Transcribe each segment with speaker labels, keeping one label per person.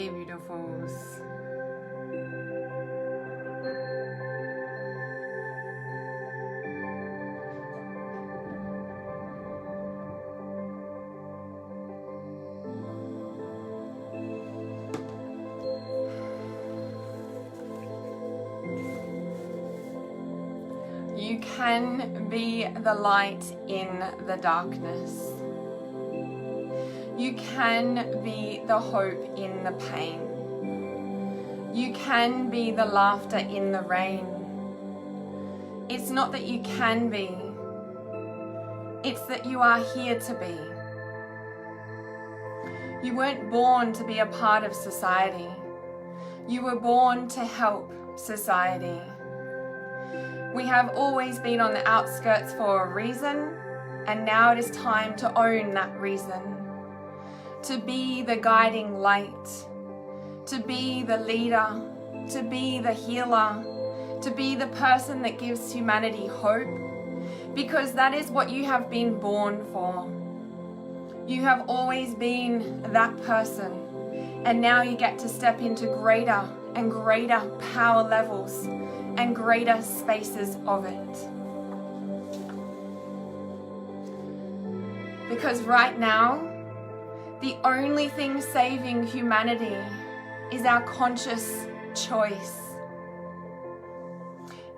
Speaker 1: Hey, beautifuls. You can be the light in the darkness. You can be the hope in the pain. You can be the laughter in the rain. It's not that you can be, it's that you are here to be. You weren't born to be a part of society. You were born to help society. We have always been on the outskirts for a reason, and now it is time to own that reason. To be the guiding light, to be the leader, to be the healer, to be the person that gives humanity hope, because that is what you have been born for. You have always been that person, and now you get to step into greater and greater power levels and greater spaces of it. Because right now, the only thing saving humanity is our conscious choice.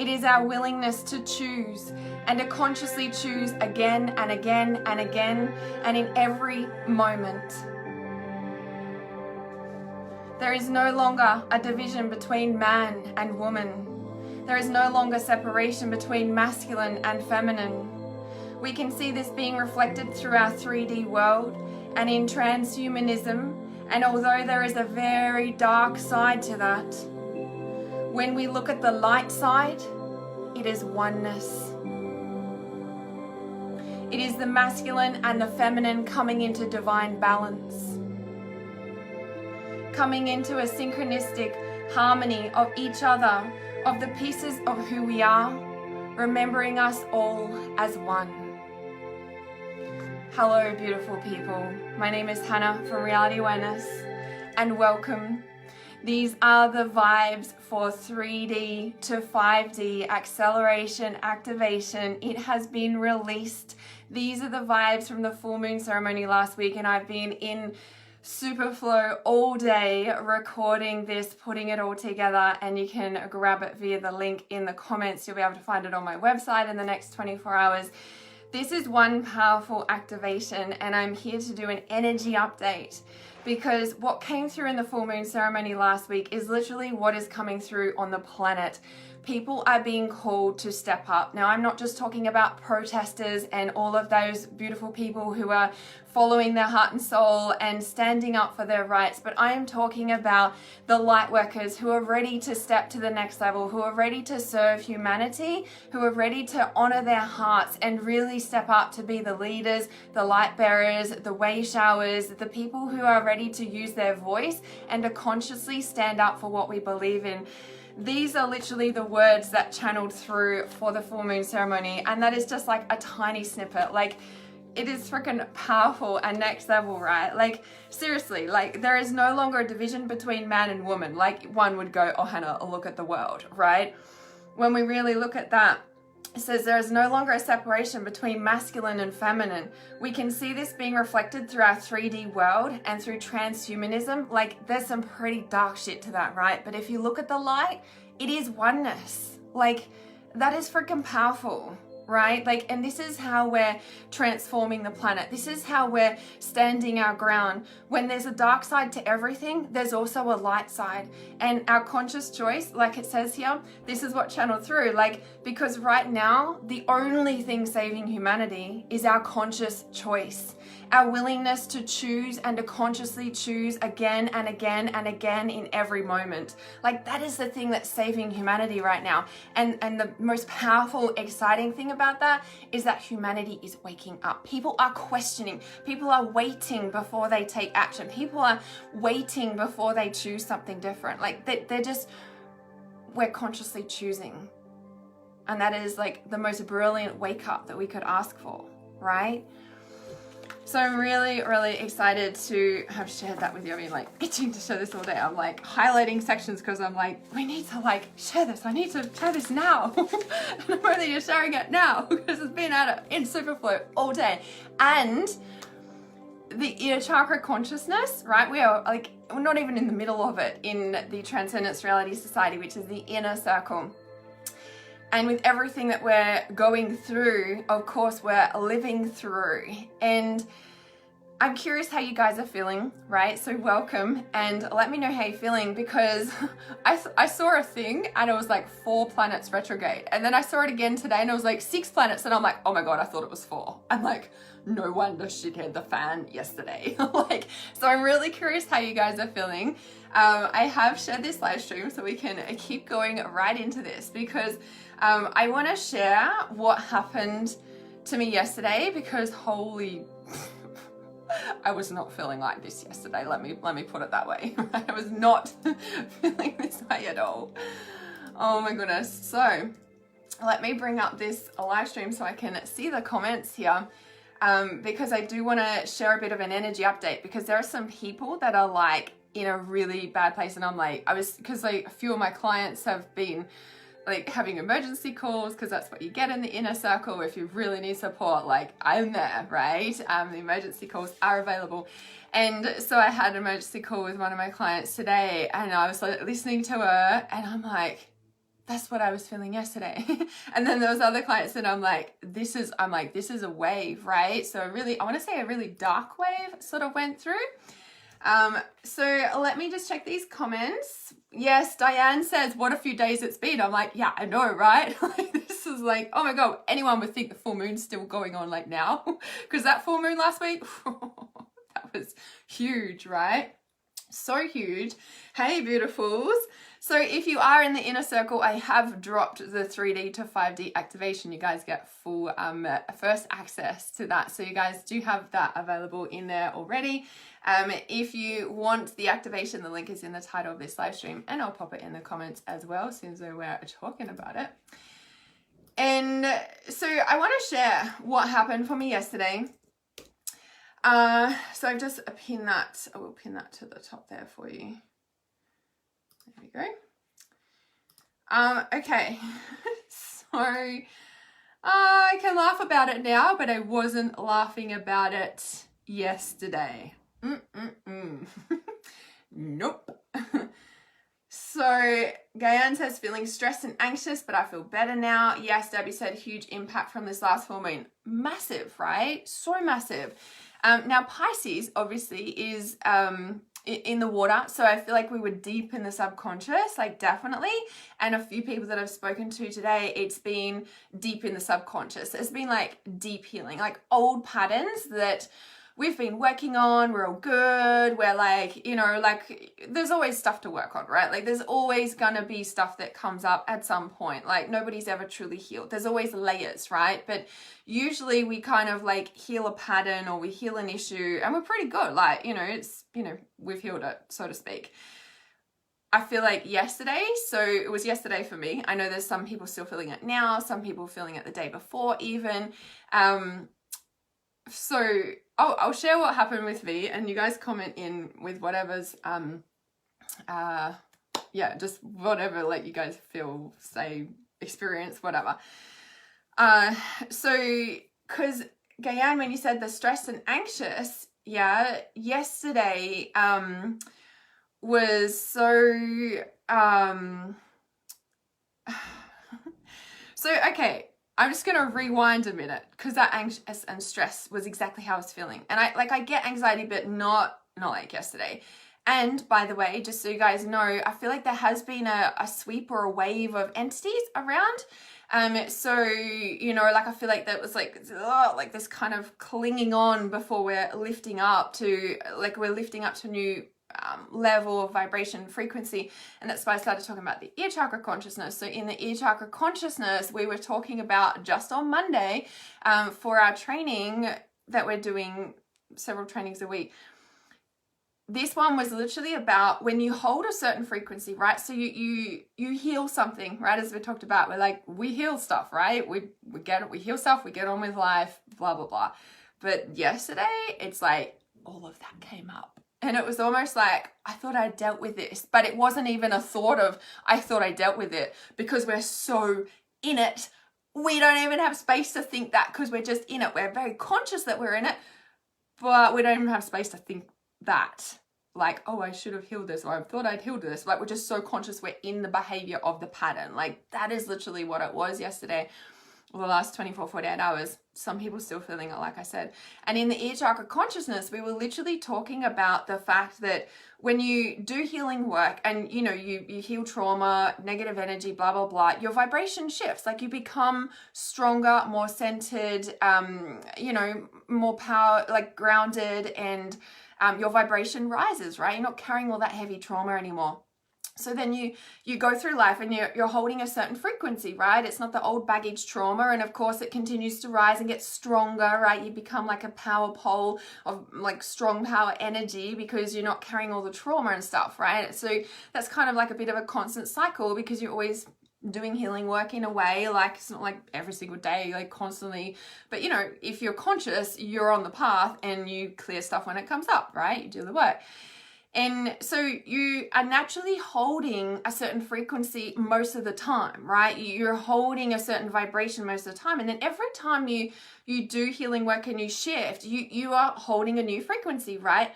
Speaker 1: It is our willingness to choose and to consciously choose again and again and again and in every moment. There is no longer a division between man and woman. There is no longer separation between masculine and feminine. We can see this being reflected through our 3D world and in transhumanism, and although there is a very dark side to that, when we look at the light side, it is oneness. It is the masculine and the feminine coming into divine balance, coming into a synchronistic harmony of each other, of the pieces of who we are, remembering us all as one. Hello, beautiful people. My name is Hannah from Reality Awareness, and welcome. These are the vibes for 3D to 5D acceleration activation. It has been released. These are the vibes from the full moon ceremony last week, and I've been in super flow all day recording this, putting it all together, and you can grab it via the link in the comments. You'll be able to find it on my website in the next 24 hours. This is one powerful activation, and I'm here to do an energy update, because what came through in the full moon ceremony last week is literally what is coming through on the planet. People are being called to step up. Now, I'm not just talking about protesters and all of those beautiful people who are following their heart and soul and standing up for their rights, but I am talking about the light workers who are ready to step to the next level, who are ready to serve humanity, who are ready to honor their hearts and really step up to be the leaders, the light bearers, the way showers, the people who are ready to use their voice and to consciously stand up for what we believe in. These are literally the words that channeled through for the full moon ceremony, and that is just like a tiny snippet. Like, it is freaking powerful and next level, right? Like, seriously, like, there is no longer a division between man and woman. Like, one would go, oh, Hannah, look at the world, right? When we really look at that, it says there is no longer a separation between masculine and feminine. We can see this being reflected through our 3D world and through transhumanism. Like, there's some pretty dark shit to that, right? But if you look at the light, it is oneness. Like, that is freaking powerful, right? Like, and this is how we're transforming the planet. This is how we're standing our ground. When there's a dark side to everything, there's also a light side. And our conscious choice, like it says here, this is what channeled through. Like, because right now, the only thing saving humanity is our conscious choice. Our willingness to choose and to consciously choose again and again and again in every moment. Like, that is the thing that's saving humanity right now. And the most powerful, exciting thing about that is that humanity is waking up. People are questioning. People are waiting before they take action. People are waiting before they choose something different. Like, they're just, we're consciously choosing. And that is like the most brilliant wake up that we could ask for, right? So I'm really, really excited to have shared that with you. I mean, like, itching to share this all day. I'm like highlighting sections because I'm like, we need to like share this. I need to share this now. And I'm only just sharing it now because it's been out in Superflow all day. And the inner chakra consciousness, right? We are like, we're not even in the middle of it in the Transcendence Reality Society, which is the inner circle. And with everything that we're going through, of course, we're living through. And I'm curious how you guys are feeling, right? So welcome and let me know how you're feeling, because I saw a thing and it was like 4 planets retrograde. And then I saw it again today and it was like 6 planets. And I'm like, oh my God, I thought it was 4. I'm like, no wonder shit hit the fan yesterday. Like, so I'm really curious how you guys are feeling. I have shared this live stream so we can keep going right into this, because I want to share what happened to me yesterday, because holy, I was not feeling like this yesterday. Let me put it that way. I was not feeling this way at all. Oh my goodness. So let me bring up this live stream so I can see the comments here. Because I do want to share a bit of an energy update, because there are some people that are like in a really bad place, and I'm like, because like a few of my clients have been like having emergency calls, because that's what you get in the inner circle if you really need support. Like, I'm there, right? The emergency calls are available. And so I had an emergency call with one of my clients today, and I was like listening to her and I'm like, that's what I was feeling yesterday. And then there was other clients that I'm like, this is a wave, right? So I want to say a really dark wave sort of went through. So let me just check these comments. Yes, Diane says, what a few days it's been. I'm like, yeah, I know, right? Like, this is like, oh my God, anyone would think the full moon's still going on like now, because that full moon last week, that was huge, right? So huge. Hey, beautifuls. So if you are in the inner circle, I have dropped the 3D to 5D activation. You guys get full first access to that. So you guys do have that available in there already. If you want the activation, the link is in the title of this live stream, and I'll pop it in the comments as well, since we're talking about it. And so I want to share what happened for me yesterday. So I've just pinned that. I will pin that to the top there for you. There we go. Okay. So I can laugh about it now, but I wasn't laughing about it yesterday. Nope. So Gayan says, feeling stressed and anxious, but I feel better now. Yes, Debbie said, huge impact from this last full moon. Massive, right? So massive. Now Pisces obviously is in the water, so I feel like we were deep in the subconscious, like definitely. And a few people that I've spoken to today, it's been deep in the subconscious. It's been like deep healing, like old patterns that we've been working on. We're all good. We're like, you know, like there's always stuff to work on, right? Like there's always gonna be stuff that comes up at some point. Like nobody's ever truly healed. There's always layers, right? But usually we kind of like heal a pattern or we heal an issue and we're pretty good. Like, you know, it's, you know, we've healed it, so to speak. I feel like yesterday, so it was yesterday for me. I know there's some people still feeling it now, some people feeling it the day before even. So I'll share what happened with me, and you guys comment in with whatever's, yeah, just whatever, like you guys feel, say, experience, whatever. So, cause Gayan, when you said the stressed and anxious, yeah, yesterday, was so, so, okay. I'm just going to rewind a minute, because that anxious and stress was exactly how I was feeling. And I get anxiety, but not like yesterday. And by the way, just so you guys know, I feel like there has been a sweep or a wave of entities around. So, you know, like I feel like that was like this kind of clinging on before we're lifting up to, like we're lifting up to new level of vibration frequency. And that's why I started talking about the ear chakra consciousness. So in the ear chakra consciousness, we were talking about just on Monday for our training that we're doing, several trainings a week. This one was literally about when you hold a certain frequency, right? So you heal something, right? As we talked about, we're like, we heal stuff, right? We get it, we heal stuff, we get on with life, blah, blah, blah. But yesterday, it's like all of that came up. And it was almost like, I thought I dealt with this, but it wasn't even a thought of, I thought I dealt with it, because we're so in it. We don't even have space to think that, because we're just in it. We're very conscious that we're in it, but we don't even have space to think that. Like, oh, I should have healed this, or I thought I'd healed this. Like, we're just so conscious we're in the behavior of the pattern. Like, that is literally what it was yesterday, or the last 24, 48 hours. Some people still feeling it, like I said. And in the ear chakra consciousness, we were literally talking about the fact that when you do healing work and, you know, you heal trauma, negative energy, blah, blah, blah, your vibration shifts. Like, you become stronger, more centered, you know, more power, like grounded, and your vibration rises, right? You're not carrying all that heavy trauma anymore. So then you go through life and you're holding a certain frequency, right? It's not the old baggage trauma. And of course it continues to rise and get stronger, right? You become like a power pole of like strong power energy, because you're not carrying all the trauma and stuff, right? So that's kind of like a bit of a constant cycle, because you're always doing healing work in a way. Like, it's not like every single day, like constantly, but you know, if you're conscious, you're on the path and you clear stuff when it comes up, right? You do the work. And so you are naturally holding a certain frequency most of the time, right? You're holding a certain vibration most of the time. And then every time you do healing work and you shift, you are holding a new frequency, right?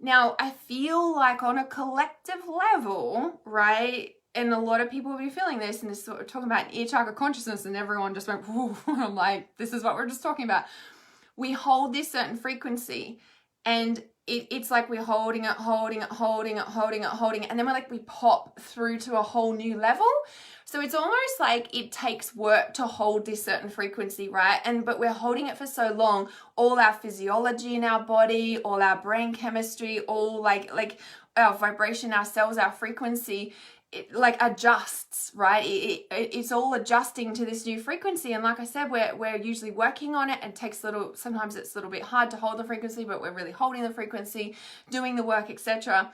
Speaker 1: Now, I feel like on a collective level, right? And a lot of people will be feeling this, and this is what we're talking about, ear chakra consciousness, and everyone just went, whoa. I'm like, this is what we're just talking about. We hold this certain frequency, and it's like we're holding it, and then we pop through to a whole new level. So it's almost like it takes work to hold this certain frequency, right? But we're holding it for so long, all our physiology in our body, all our brain chemistry, all like our vibration, our cells, our frequency, it like adjusts, right? It's all adjusting to this new frequency. And like I said, we're usually working on it, and sometimes it's a little bit hard to hold the frequency, but we're really holding the frequency, doing the work, etc.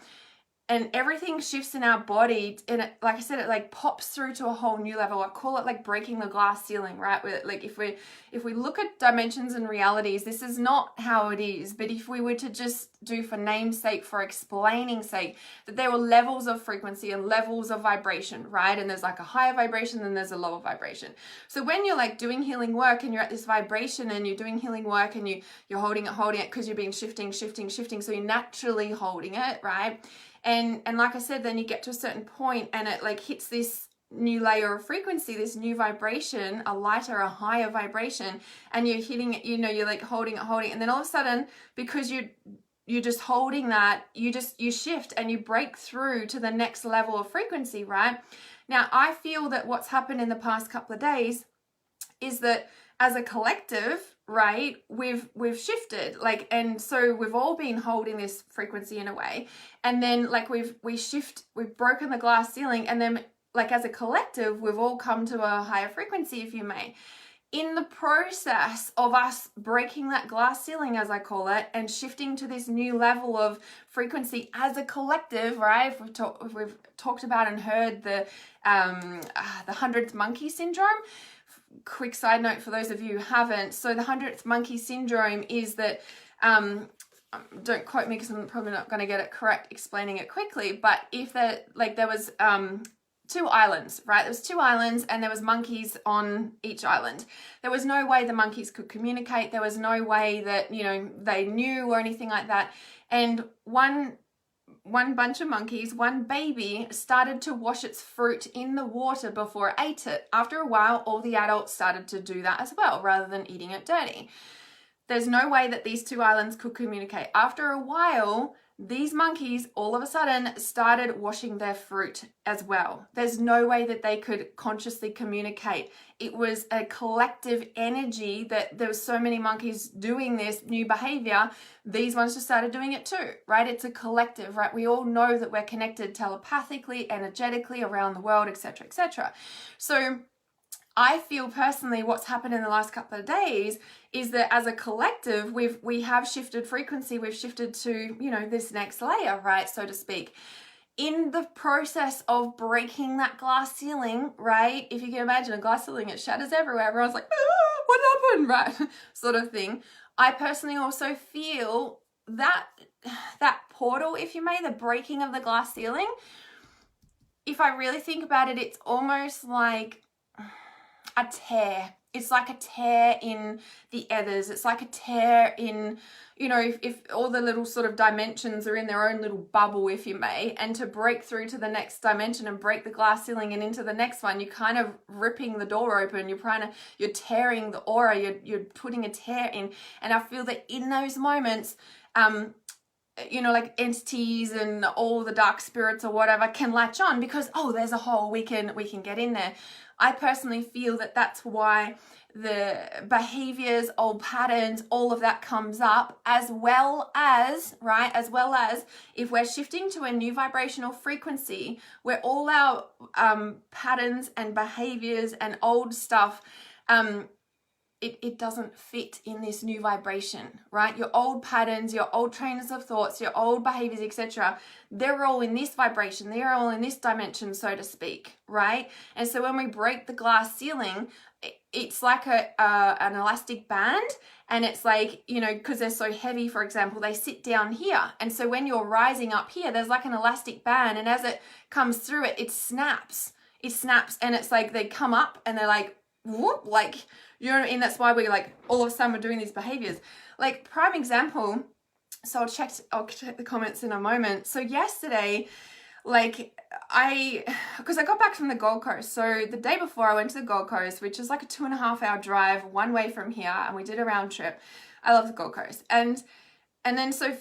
Speaker 1: And everything shifts in our body, and it, like I said, it like pops through to a whole new level. I call it like breaking the glass ceiling, right? Where, like, if we look at dimensions and realities, this is not how it is. But if we were to just do, for namesake, for explaining sake, that there were levels of frequency and levels of vibration, right? And there's like a higher vibration, then there's a lower vibration. So when you're like doing healing work and you're at this vibration and you're doing healing work and you're holding it because you're being shifting. So you're naturally holding it, right? And like I said, then you get to a certain point and it like hits this new layer of frequency, this new vibration, a lighter, a higher vibration, and you're hitting it, you know, you're like holding it, and then all of a sudden, because you're just holding that, you shift and you break through to the next level of frequency, right? Now, I feel that what's happened in the past couple of days is that as a collective, right, we've shifted, like, and so we've all been holding this frequency in a way, and then like we've broken the glass ceiling, and then like as a collective we've all come to a higher frequency, if you may. In the process of us breaking that glass ceiling, as I call it, and shifting to this new level of frequency as a collective, right? If we've talked about and heard the 100th monkey syndrome. Quick side note for those of you who haven't. So the 100th monkey syndrome is that, don't quote me because I'm probably not going to get it correct explaining it quickly, but if there was two islands, right? There was two islands and there was monkeys on each island. There was no way the monkeys could communicate. There was no way that, you know, they knew or anything like that. And one bunch of monkeys, one baby, started to wash its fruit in the water before it ate it. After a while, all the adults started to do that as well, rather than eating it dirty. There's no way that these two islands could communicate. After a while, these monkeys all of a sudden started washing their fruit as well. There's no way that they could consciously communicate. It was a collective energy that there was so many monkeys doing this new behavior. These ones just started doing it too, right? It's a collective, right? We all know that we're connected telepathically, energetically around the world, etc., etc. So I feel personally what's happened in the last couple of days is that as a collective, we have shifted frequency, we've shifted to, you know, this next layer, right, so to speak. In the process of breaking that glass ceiling, right, if you can imagine a glass ceiling, it shatters everywhere, everyone's like, what happened, right, sort of thing. I personally also feel that portal, if you may, the breaking of the glass ceiling, if I really think about it, it's almost like a tear. It's like a tear in the ethers. It's like a tear in, you know, if all the little sort of dimensions are in their own little bubble, if you may, and to break through to the next dimension and break the glass ceiling and into the next one, you're kind of ripping the door open. You're tearing the aura. You're putting a tear in. And I feel that in those moments, you know, like entities and all the dark spirits or whatever can latch on because, oh, there's a hole, we can get in there. I personally feel that that's why the behaviors, old patterns, all of that comes up, as well as if we're shifting to a new vibrational frequency where all our patterns and behaviors and old stuff, it doesn't fit in this new vibration, right? Your old patterns, your old trainers of thoughts, your old behaviors, etc., they're all in this vibration. They're all in this dimension, so to speak, right? And so when we break the glass ceiling, it's like an elastic band, and it's like, you know, because they're so heavy, for example, they sit down here. And so when you're rising up here, there's like an elastic band, and as it comes through it snaps. It snaps, and it's like they come up and they're like, whoop, like, you know what I mean? That's why we like all of a sudden we're doing these behaviors. Like, prime example, so I'll check the comments in a moment. So yesterday, like because I got back from the Gold Coast. So the day before I went to the Gold Coast, which is like a 2.5 hour drive one way from here, and we did a round trip. I love the Gold Coast. And then so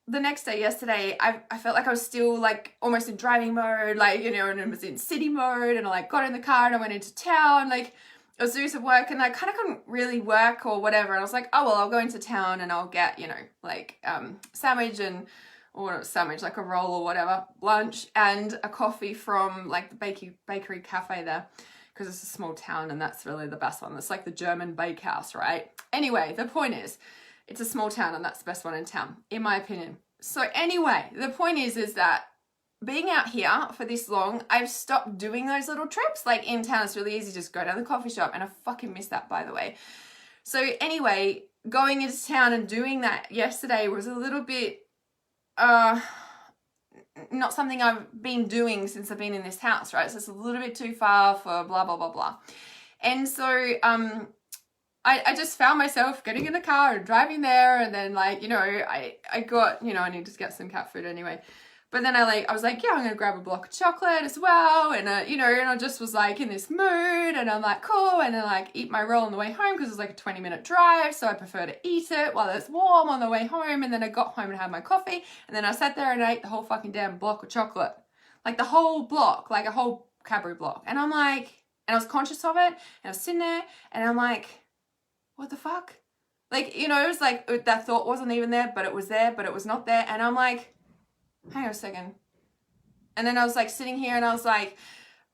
Speaker 1: the next day, yesterday, I felt like I was still like almost in driving mode, like, you know, and it was in city mode, and I like got in the car and I went into town, like I was doing some work and I kind of couldn't really work or whatever. And I was like, oh, well, I'll go into town and I'll get, you know, like sandwich and, or not sandwich, like a roll or whatever, lunch and a coffee from like the bakery cafe there, because it's a small town and that's really the best one. It's like the German bakehouse, right? Anyway, the point is, it's a small town and that's the best one in town, in my opinion. So anyway, the point is that being out here for this long, I've stopped doing those little trips. Like in town, it's really easy, just go down the coffee shop, and I fucking miss that, by the way. So anyway, going into town and doing that yesterday was a little bit, not something I've been doing since I've been in this house, right? So it's a little bit too far for blah, blah, blah, blah. And so, I just found myself getting in the car and driving there, and then like, you know, I got, you know, I need to get some cat food anyway. But then I was like, yeah, I'm going to grab a block of chocolate as well. And, you know, and I just was like in this mood, and I'm like, cool. And then like eat my roll on the way home because it's like a 20-minute drive. So I prefer to eat it while it's warm on the way home. And then I got home and had my coffee. And then I sat there and I ate the whole fucking damn block of chocolate. Like the whole block, like a whole Cadbury block. And I'm like, and I was conscious of it. And I was sitting there and I'm like, what the fuck? Like, you know, it was like that thought wasn't even there, but it was there, but it was not there. And I'm like, hang on a second. And then I was like sitting here and I was like,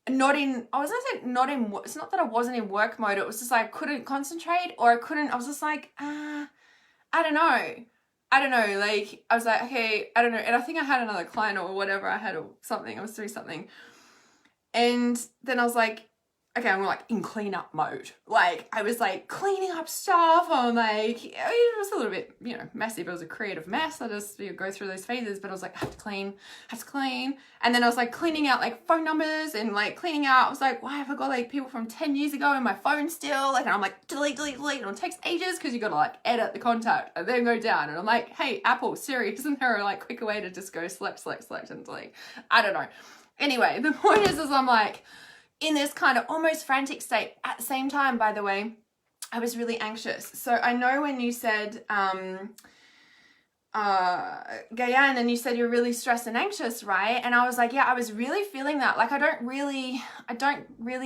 Speaker 1: it's not that I wasn't in work mode. It was just like, I couldn't concentrate, or I was just like, I don't know. Like, I was like, okay, I don't know. And I think I had another client or whatever. I was doing something. And then I was like, okay, I'm like in cleanup mode. Like, I was like cleaning up stuff. I'm like, it was a little bit, you know, messy, but it was a creative mess. I just go through those phases, but I was like, I have to clean. And then I was like cleaning out like phone numbers and like cleaning out. I was like, why have I got like people from 10 years ago in my phone still? Like, and I'm like, delete. And it takes ages because you got to like edit the contact and then go down. And I'm like, hey, Apple, Siri, isn't there a like quicker way to just go select and delete? I don't know. Anyway, the point is I'm like, in this kind of almost frantic state. At the same time, by the way, I was really anxious. So I know when you said, Gayan, and you said you're really stressed and anxious, right? And I was like, yeah, I was really feeling that. Like, I don't really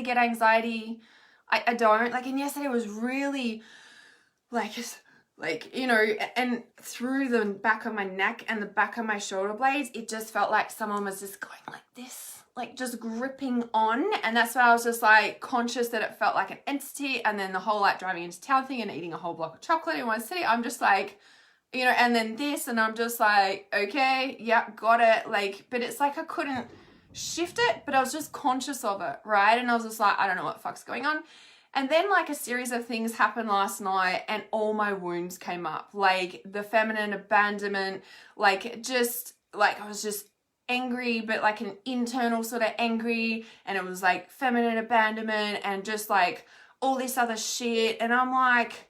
Speaker 1: get anxiety. I don't. Like, and yesterday was really like, just like, you know, and through the back of my neck and the back of my shoulder blades, it just felt like someone was just going like this, like just gripping on. And that's why I was just like conscious that it felt like an entity. And then the whole like driving into town thing and eating a whole block of chocolate in one city, I'm just like, you know, and then this, and I'm just like, okay, yeah, got it. Like, but it's like I couldn't shift it, but I was just conscious of it, right? And I was just like, I don't know what the fuck's going on. And then like a series of things happened last night and all my wounds came up, like the feminine abandonment, like just like I was just angry, but like an internal sort of angry, and it was like feminine abandonment and just like all this other shit. And I'm like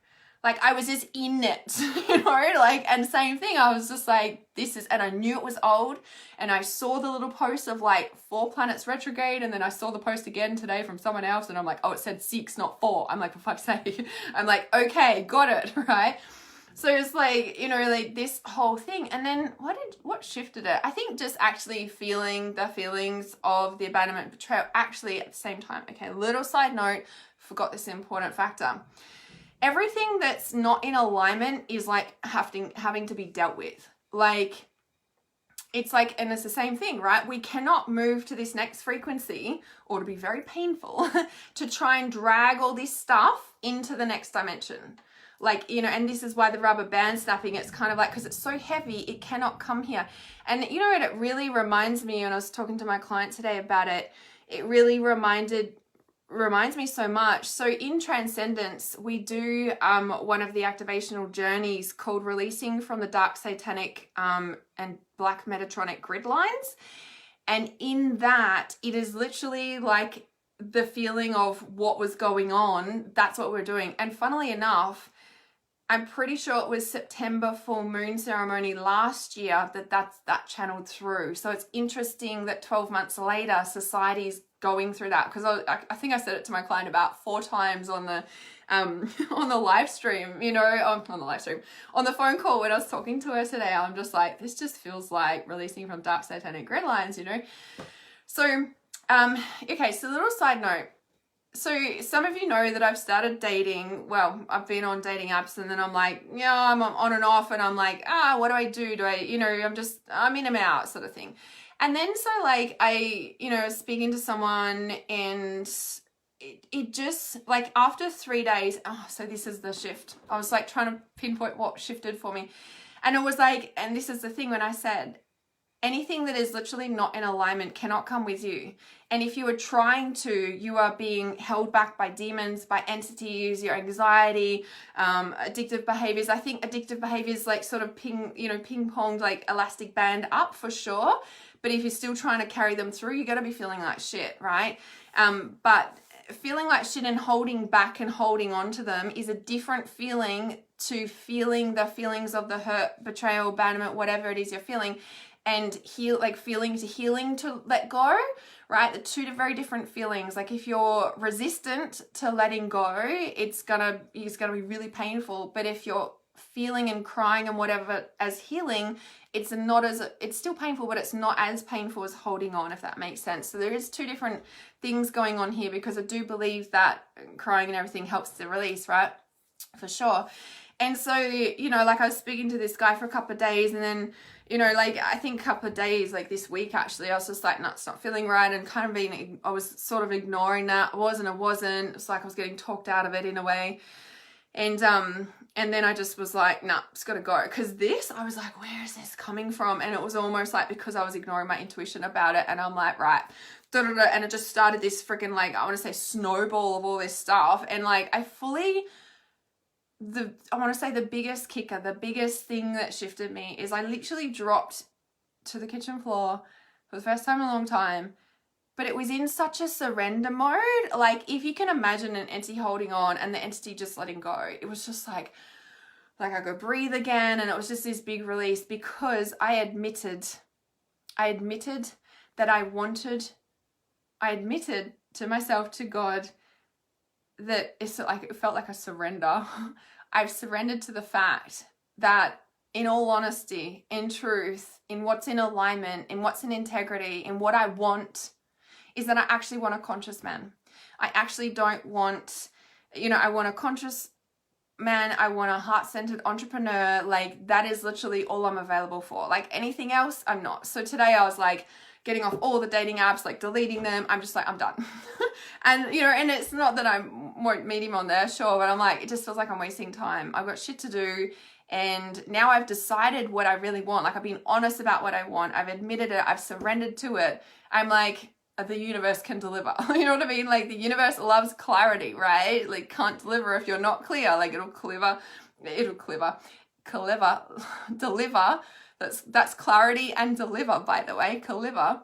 Speaker 1: I was just in it, you know, like, and same thing, I was just like, this is, and I knew it was old, and I saw the little post of like 4 planets retrograde, and then I saw the post again today from someone else, and I'm like, oh, it said 6, not 4. I'm like, for fuck's sake. I'm like, okay, got it, right? So it's like, you know, like this whole thing. And then what shifted it? I think just actually feeling the feelings of the abandonment, betrayal, actually at the same time. Okay, little side note, forgot this important factor. Everything that's not in alignment is like having to be dealt with. Like, it's like, and it's the same thing, right? We cannot move to this next frequency, or to be very painful, to try and drag all this stuff into the next dimension. Like, you know, and this is why the rubber band snapping, it's kind of like, because it's so heavy, it cannot come here. And you know what, it really reminds me, and I was talking to my client today about it, it really reminds me so much. So in Transcendence, we do one of the activational journeys called Releasing from the Dark Satanic and Black Metatronic Grid Lines. And in that, it is literally like the feeling of what was going on. That's what we're doing. And funnily enough, I'm pretty sure it was September full moon ceremony last year that channeled through. So it's interesting that 12 months later, society's going through that, because I think I said it to my client about 4 times on the live stream, you know, on the phone call when I was talking to her today. I'm just like, this just feels like releasing from dark satanic grid lines, you know. So okay, so a little side note. So some of you know that I've started dating. Well, I've been on dating apps, and then I'm like, yeah, I'm on and off, and I'm like, what do I do? You know, I'm in and out sort of thing. And then so like I, you know, speaking to someone, and it just like after 3 days, so this is the shift. I was like trying to pinpoint what shifted for me. And it was like, and this is the thing when I said, anything that is literally not in alignment cannot come with you. And if you are trying to, you are being held back by demons, by entities, your anxiety, addictive behaviors. I think addictive behaviors like sort of ping-ponged like elastic band up for sure. But if you're still trying to carry them through, you're going to be feeling like shit, right? But feeling like shit and holding back and holding on to them is a different feeling to feeling the feelings of the hurt, betrayal, abandonment, whatever it is you're feeling. And healing to let go, right? The 2 very different feelings. Like if you're resistant to letting go, it's gonna be really painful. But if you're feeling and crying and whatever as healing, it's still painful, but it's not as painful as holding on, if that makes sense. So there is 2 different things going on here, because I do believe that crying and everything helps to release, right? For sure. And so, you know, like I was speaking to this guy for a couple of days, and then, you know, like I think a couple of days, like this week actually, I was just like, no, it's not feeling right, and kind of I was sort of ignoring that. I wasn't. It's like I was getting talked out of it in a way. And then I just was like, nah, it's gotta go. Cause I was like, where is this coming from? And it was almost like because I was ignoring my intuition about it, and I'm like, right, and it just started this freaking like, I want to say snowball of all this stuff. And like, I want to say the biggest kicker, the biggest thing that shifted me is I literally dropped to the kitchen floor for the first time in a long time, but it was in such a surrender mode. Like if you can imagine an entity holding on and the entity just letting go, it was just like I could breathe again. And it was just this big release, because I admitted that I admitted to myself, to God, that it's like, it felt like a surrender. I've surrendered to the fact that, in all honesty, in truth, in what's in alignment, in what's in integrity, in what I want, is that I actually want a conscious man. I actually don't want, you know, I want a conscious man. I want a heart-centered entrepreneur. Like that is literally all I'm available for. Like anything else, I'm not. So today I was like, getting off all the dating apps, like deleting them. I'm just like, I'm done. And, you know, and it's not that I won't meet him on there, sure, but I'm like, it just feels like I'm wasting time. I've got shit to do. And now I've decided what I really want. Like I've been honest about what I want. I've admitted it. I've surrendered to it. I'm like, the universe can deliver. You know what I mean? Like the universe loves clarity, right? Like can't deliver if you're not clear. Like it'll deliver. That's clarity and deliver, by the way. Caliver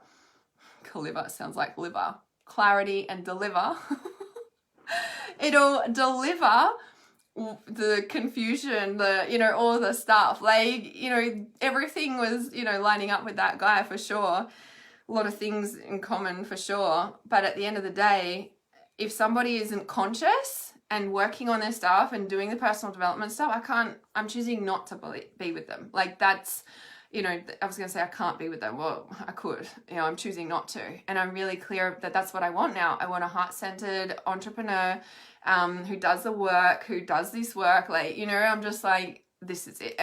Speaker 1: sounds like liver. Clarity and deliver. It'll deliver the confusion, all the stuff. Like, everything was, lining up with that guy for sure. A lot of things in common for sure. But at the end of the day, if somebody isn't conscious and working on their stuff and doing the personal development stuff, I'm choosing not to be with them. Like that's, I was going to say I can't be with them. Well, I could, I'm choosing not to. And I'm really clear that that's what I want now. I want a heart-centered entrepreneur who does the work, who does this work. Like, I'm just like, this is it.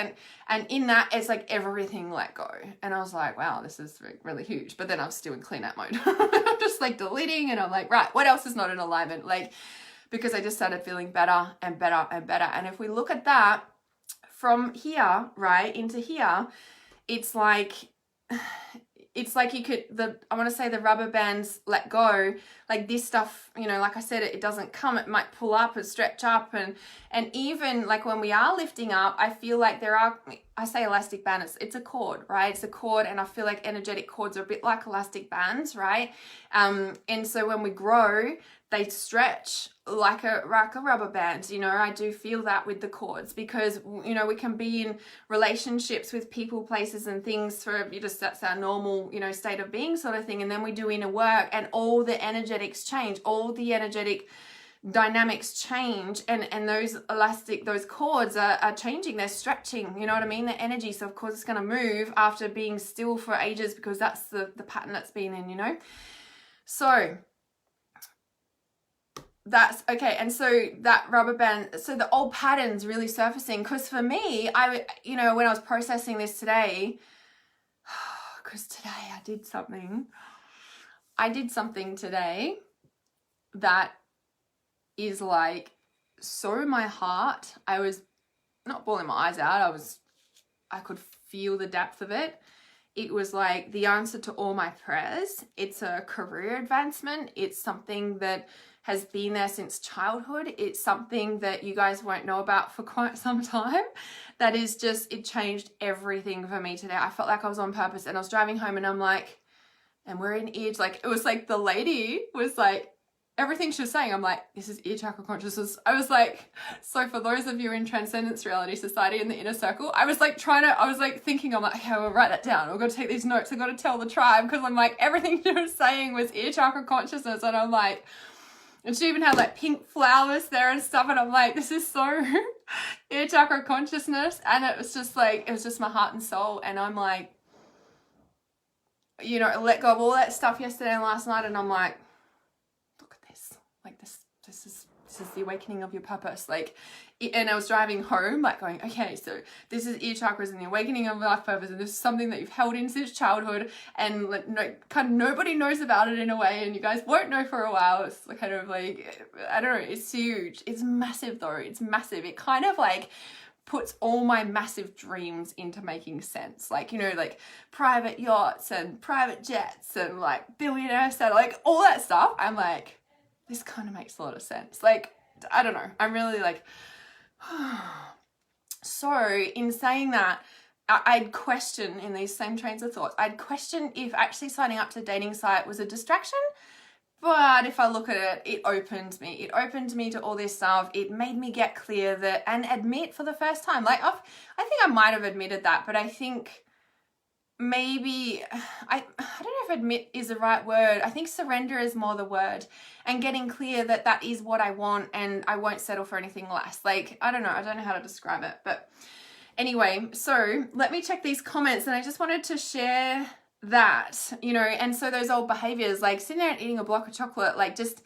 Speaker 1: And in that, it's like everything let go. And I was like, wow, this is really huge. But then I'm still in clean out mode. I'm just like deleting and I'm like, right, what else is not in alignment? Like, because I just started feeling better and better and better. And if we look at that from here, right, into here, it's like you could, I want to say the rubber bands let go, like this stuff, like I said, it doesn't come, it might pull up and stretch up. And even like when we are lifting up, I feel like I say elastic band, it's a cord, right? It's a cord. And I feel like energetic cords are a bit like elastic bands, right? And so when we grow, they stretch like a rubber band. I do feel that with the cords because, we can be in relationships with people, places and things for that's our normal, state of being sort of thing. And then we do inner work and all the energetics change, all the energetic dynamics change and those cords are changing, they're stretching, you know what I mean, the energy. So of course it's going to move after being still for ages because that's the pattern that's been in, So that's okay. And so that rubber band, so the old patterns really surfacing. Because for me, when I was processing this today, because today I did something today that is like so my heart. I was not bawling my eyes out. I could feel the depth of it. It was like the answer to all my prayers. It's a career advancement. It's something that has been there since childhood. It's something that you guys won't know about for quite some time. That is just, it changed everything for me today. I felt like I was on purpose and I was driving home and I'm like, and we're in ear, like, it was like the lady was like, everything she was saying, I'm like, this is ear chakra consciousness. I was like, so for those of you in Transcendence Reality Society in the inner circle, I was thinking, I'm like, okay, we'll write that down. We've got to take these notes. I've got to tell the tribe because I'm like, everything she was saying was ear chakra consciousness. And I'm like, and she even had like pink flowers there and stuff. And I'm like, this is so ear chakra consciousness. And it was just my heart and soul. And I'm like, let go of all that stuff yesterday and last night. And I'm like, look at this. Like this is the awakening of your purpose. Like, and I was driving home, like going, okay, so this is ear chakras and the awakening of life purpose. And this is something that you've held in since childhood. And kind of nobody knows about it in a way. And you guys won't know for a while. It's kind of like, I don't know, it's huge. It's massive though. It's massive. It kind of like puts all my massive dreams into making sense. Like, like private yachts and private jets and like billionaire stuff, like all that stuff. I'm like, this kind of makes a lot of sense. Like, I don't know. I'm really like, so in saying that, I'd question in these same trains of thoughts, I'd question if actually signing up to a dating site was a distraction. But if I look at it, it opened me. It opened me to all this stuff. It made me get clear that and admit for the first time. Like, I think I might have admitted that, but I think maybe, I don't know if admit is the right word. I think surrender is more the word, and getting clear that that is what I want and I won't settle for anything less. Like, I don't know how to describe it, but anyway, so let me check these comments and I just wanted to share that, and so those old behaviors, like sitting there and eating a block of chocolate, like just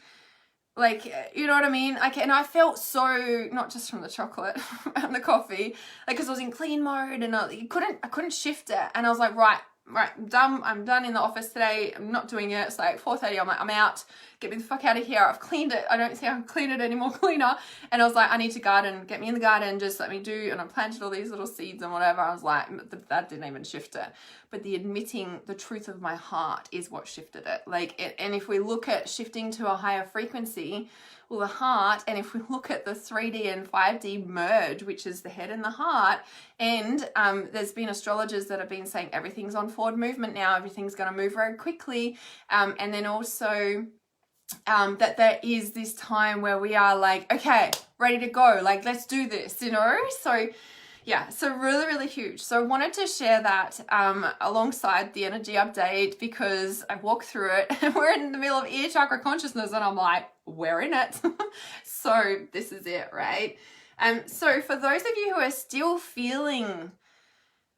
Speaker 1: like, you know what I mean? Like, and I felt so, not just from the chocolate and the coffee, like, cause I was in clean mode and I couldn't shift it. And I was like, right, right, I'm done in the office today. I'm not doing it. It's like 4:30. I'm like, I'm out. Get me the fuck out of here. I've cleaned it. I don't think I can clean it any more cleaner. And I was like, I need to garden. Get me in the garden. Just let me do. And I planted all these little seeds and whatever. I was like, that didn't even shift it. But the admitting the truth of my heart is what shifted it. Like, and if we look at shifting to a higher frequency, well, the heart, and if we look at the 3D and 5D merge, which is the head and the heart, and there's been astrologers that have been saying everything's on forward movement now, everything's going to move very quickly, and then also that there is this time where we are like, okay, ready to go, like, let's do this, you know? So yeah, so really, really huge. So I wanted to share that alongside the energy update, because I walked through it and we're in the middle of ear chakra consciousness and I'm like, we're in it. So this is it, right? So for those of you who are still feeling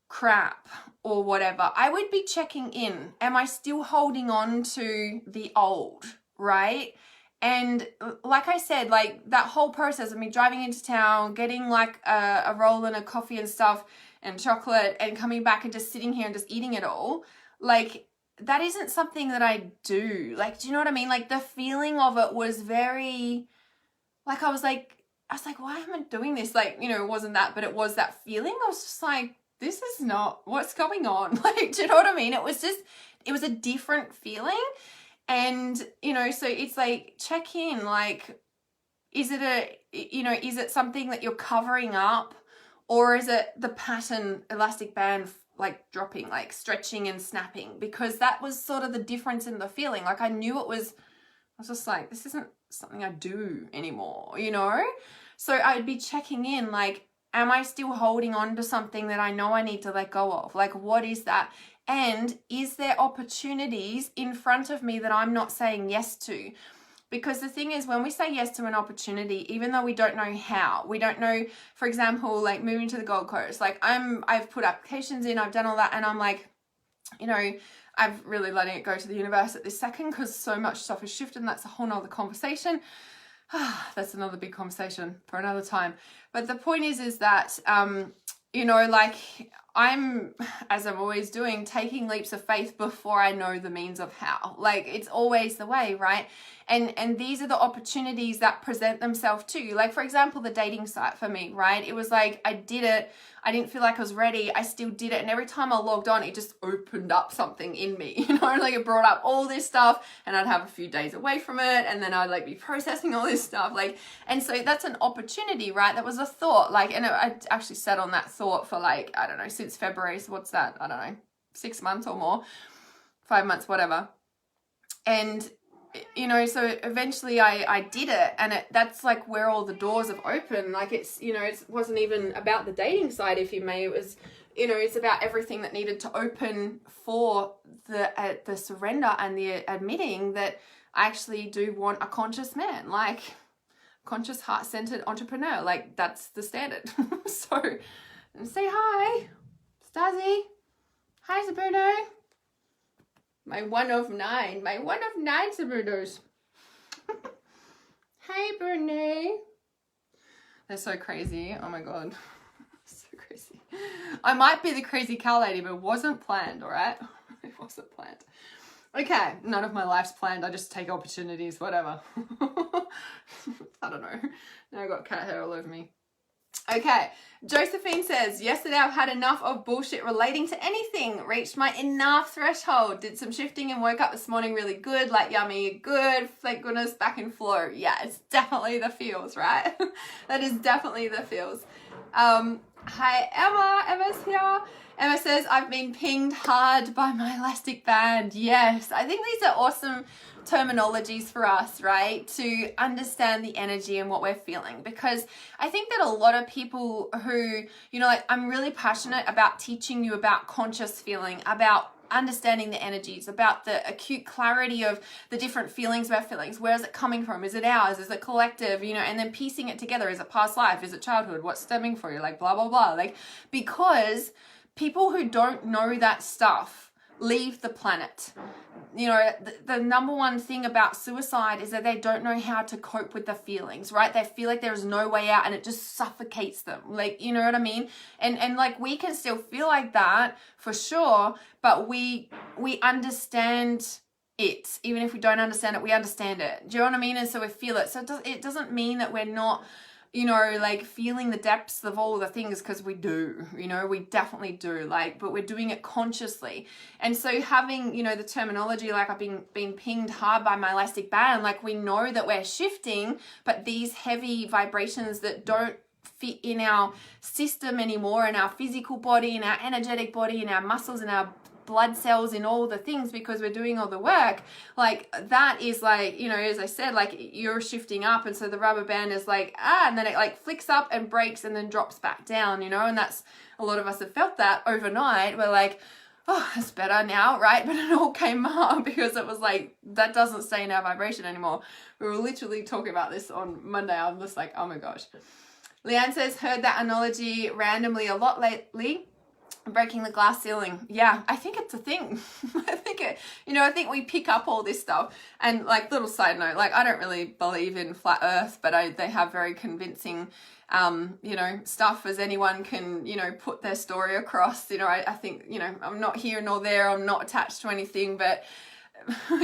Speaker 1: crap or whatever, I would be checking in. Am I still holding on to the old, right? And like I said, like that whole process of me driving into town, getting like a roll and a coffee and stuff and chocolate and coming back and just sitting here and just eating it all, like that isn't something that I do. Like, do you know what I mean? Like the feeling of it was very, like I was like, why am I doing this? Like, you know, it wasn't that, but it was that feeling. I was just like, this is not what's going on. Like, do you know what I mean? It was a different feeling. And, you know, so it's like, check in, like, is it something that you're covering up, or is it the pattern elastic band, like dropping, like stretching and snapping? Because that was sort of the difference in the feeling. Like I knew I was just like, this isn't something I do anymore, you know? So I'd be checking in, like, am I still holding on to something that I know I need to let go of? Like, what is that? And is there opportunities in front of me that I'm not saying yes to? Because the thing is, when we say yes to an opportunity, even though we don't know how, we don't know, for example, like moving to the Gold Coast, like I've put applications in, I've done all that, and I'm like, you know, I'm really letting it go to the universe at this second, because so much stuff has shifted, and that's a whole nother conversation. That's another big conversation for another time. But the point is that, you know, like I'm, as I'm always doing, taking leaps of faith before I know the means of how. Like it's always the way, right? And these are the opportunities that present themselves to you. Like, for example, the dating site for me, right? It was like, I did it. I didn't feel like I was ready. I still did it. And every time I logged on, it just opened up something in me, you know, like it brought up all this stuff, and I'd have a few days away from it. And then I'd like be processing all this stuff. Like, and so that's an opportunity, right? That was a thought, like, and I actually sat on that thought for like, I don't know, since February. So what's that? I don't know, 6 months or more, 5 months, whatever. And you know, so eventually I did it, and that's like where all the doors have opened. Like it's, you know, it wasn't even about the dating side, if you may. It was, you know, it's about everything that needed to open for the surrender and the admitting that I actually do want a conscious man, like conscious, heart-centered entrepreneur. Like that's the standard. So say hi, Stasi. Hi, Bruno. My one of nine Sabrina's. Hey, Bernie. They're so crazy. Oh my God. So crazy. I might be the crazy cow lady, but it wasn't planned, all right? It wasn't planned. Okay, none of my life's planned. I just take opportunities, whatever. I don't know. Now I got cat hair all over me. Okay, Josephine says, yesterday I've had enough of bullshit relating to anything. Reached my enough threshold. Did some shifting and woke up this morning really good, like yummy, good, thank goodness, back in flow. Yeah, it's definitely the feels, right? That is definitely the feels. Hi, Emma. Emma's here. Emma says, I've been pinged hard by my elastic band. Yes, I think these are awesome terminologies for us, right? To understand the energy and what we're feeling. Because I think that a lot of people who, you know, like I'm really passionate about teaching you about conscious feeling, about understanding the energies, about the acute clarity of the different feelings of our feelings. Where is it coming from? Is it ours? Is it collective? You know, and then piecing it together. Is it past life? Is it childhood? What's stemming for you? Like blah, blah, blah. Like, because people who don't know that stuff leave the planet. You know, the number one thing about suicide is that they don't know how to cope with the feelings, right? They feel like there's no way out and it just suffocates them. Like, you know what I mean? And like, we can still feel like that for sure, but we understand it. Even if we don't understand it, we understand it. Do you know what I mean? And so we feel it. So it doesn't mean that we're not, you know, like feeling the depths of all the things, because we do, you know, we definitely do, like, but we're doing it consciously. And so having, you know, the terminology, like I've been pinged hard by my elastic band, like we know that we're shifting, but these heavy vibrations that don't fit in our system anymore, in our physical body, in our energetic body, in our muscles, in our blood cells, in all the things, because we're doing all the work, like that is like, you know, as I said, like you're shifting up, and so the rubber band is like, and then it like flicks up and breaks and then drops back down, you know. And that's, a lot of us have felt that overnight. We're like, oh, it's better now, right? But it all came up because it was like, that doesn't stay in our vibration anymore. We were literally talking about this on Monday. I'm just like, oh my gosh. Leanne says, heard that analogy randomly a lot lately. Breaking the glass ceiling. Yeah, I think it's a thing. I think it, you know, I think we pick up all this stuff. And like, little side note, like I don't really believe in flat earth, but they have very convincing, you know, stuff, as anyone can, you know, put their story across. You know, I think, you know, I'm not here nor there. I'm not attached to anything, but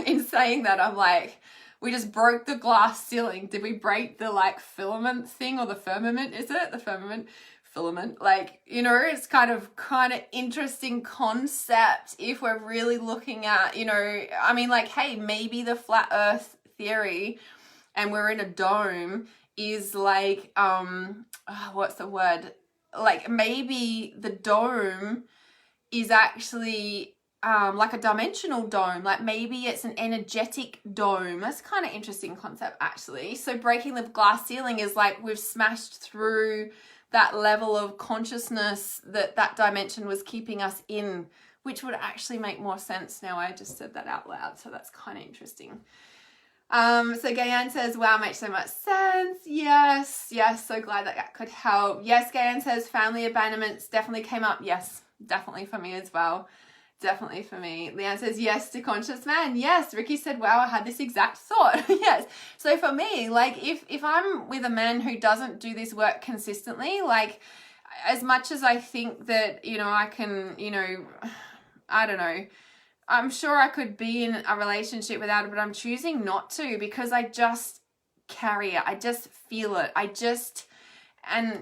Speaker 1: in saying that, I'm like, we just broke the glass ceiling. Did we break the like filament thing, or the firmament? Is it the firmament? Filament, like, you know, it's kind of interesting concept if we're really looking at, you know, I mean, like, hey, maybe the flat earth theory and we're in a dome is like, what's the word, like maybe the dome is actually like a dimensional dome, like maybe it's an energetic dome. That's kind of interesting concept, actually. So breaking the glass ceiling is like we've smashed through that level of consciousness that dimension was keeping us in, which would actually make more sense now I just said that out loud. So that's kind of interesting. So Gayanne says, wow, makes so much sense. Yes, so glad that could help. Yes, Gayanne says, family abandonments definitely came up. Yes, definitely for me as well. Definitely for me. Leanne says, yes to conscious man. Yes. Ricky said, wow, I had this exact thought. Yes. So for me, like if I'm with a man who doesn't do this work consistently, like as much as I think that, you know, I can, you know, I don't know, I'm sure I could be in a relationship without it, but I'm choosing not to, because I just carry it. I just feel it. And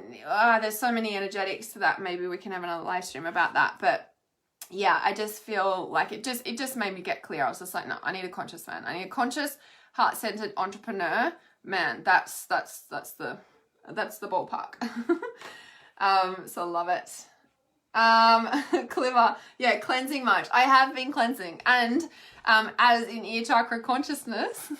Speaker 1: there's so many energetics to that. Maybe we can have another live stream about that. But yeah, I just feel like it just made me get clear. I was just like, no, I need a conscious man. I need a conscious, heart-centered entrepreneur. Man, that's the ballpark. So love it. Clever. Yeah, cleansing much. I have been cleansing. And as in ear chakra consciousness,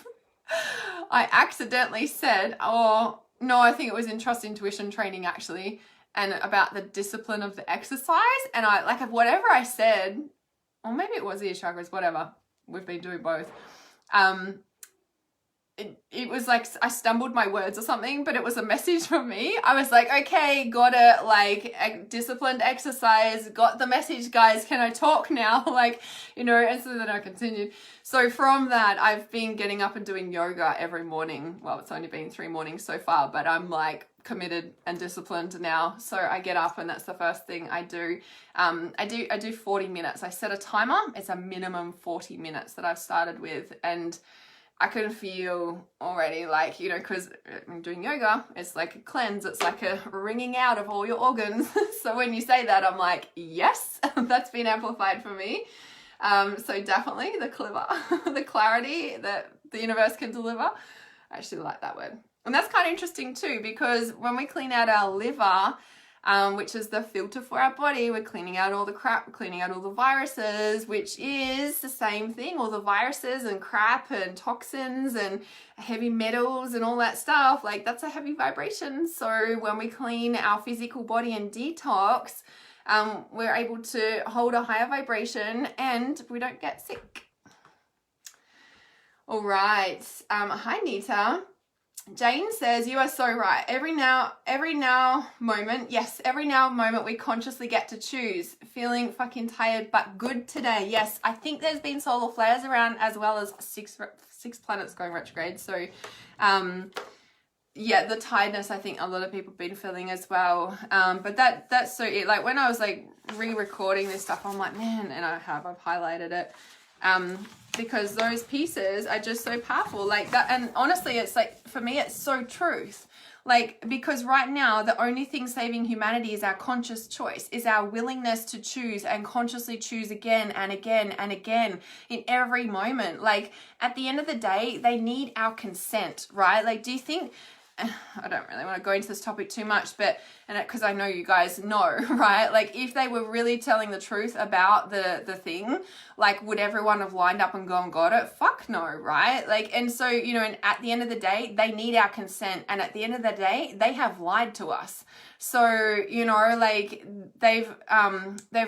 Speaker 1: I accidentally said, oh, no, I think it was in trust intuition training actually, and about the discipline of the exercise. And I, like, whatever I said, or maybe it was ear chakras, whatever. We've been doing both. It was like I stumbled my words or something, but it was a message from me. I was like, okay, got it, like disciplined exercise, got the message, guys, can I talk now? Like, you know, and so then I continued. So from that, I've been getting up and doing yoga every morning. Well, it's only been 3 mornings so far, but I'm like committed and disciplined now. So I get up and that's the first thing I do. I do 40 minutes. I set a timer. It's a minimum 40 minutes that I've started with, and I can feel already, like, you know, because I'm doing yoga, it's like a cleanse, it's like a wringing out of all your organs. So when you say that, I'm like, yes, that's been amplified for me. So definitely the clever, the clarity that the universe can deliver. I actually like that word. And that's kind of interesting too, because when we clean out our liver, which is the filter for our body, we're cleaning out all the crap, cleaning out all the viruses, which is the same thing, all the viruses and crap and toxins and heavy metals and all that stuff. Like, that's a heavy vibration. So when we clean our physical body and detox, we're able to hold a higher vibration and we don't get sick. All right. Hi, Nita. Jane says, you are so right. Every now moment, yes, every now moment we consciously get to choose. Feeling fucking tired but good today. Yes, I think there's been solar flares around as well as six planets going retrograde. So, yeah, the tiredness I think a lot of people have been feeling as well. But that's so it. Like when I was like re-recording this stuff, I'm like, man, and I've highlighted it. Because those pieces are just so powerful, like that. And honestly, it's like, for me, it's so truth. Like, because right now, the only thing saving humanity is our conscious choice, is our willingness to choose and consciously choose again and again and again in every moment. Like, at the end of the day, they need our consent, right? Like, do you think, I don't really want to go into this topic too much, but, and because I know you guys know, right? Like, if they were really telling the truth about the thing, like, would everyone have lined up and gone and got it? Fuck no, right? Like, and so, you know, and at the end of the day, they need our consent. And at the end of the day, they have lied to us. So, you know, like, they've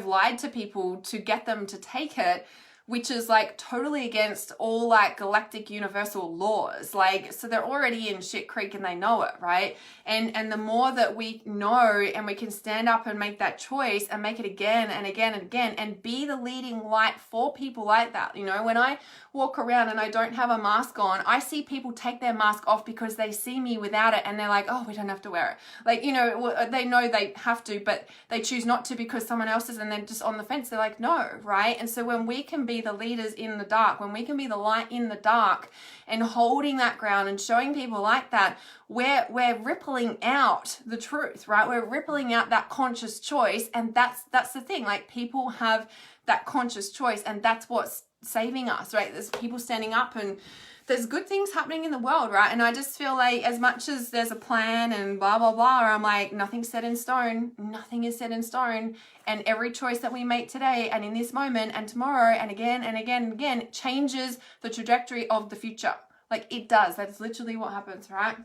Speaker 1: lied to people to get them to take it, which is like totally against all like galactic universal laws. Like, so they're already in shit creek and they know it, right? And the more that we know and we can stand up and make that choice and make it again and again and again and be the leading light for people like that. You know, when I walk around and I don't have a mask on, I see people take their mask off because they see me without it and they're like, oh, we don't have to wear it. Like, you know, they know they have to, but they choose not to because someone else is, and they're just on the fence. They're like, no, right? And so when we can be the leaders in the dark, when we can be the light in the dark and holding that ground and showing people like that, we're rippling out the truth, right? We're rippling out that conscious choice. And that's the thing. Like, people have that conscious choice, and that's what's saving us, right? There's people standing up and there's good things happening in the world, right? And I just feel like, as much as there's a plan and blah, blah, blah, I'm like, nothing's set in stone. Nothing is set in stone. And every choice that we make today and in this moment and tomorrow and again and again and again changes the trajectory of the future. Like, it does. That's literally what happens, right?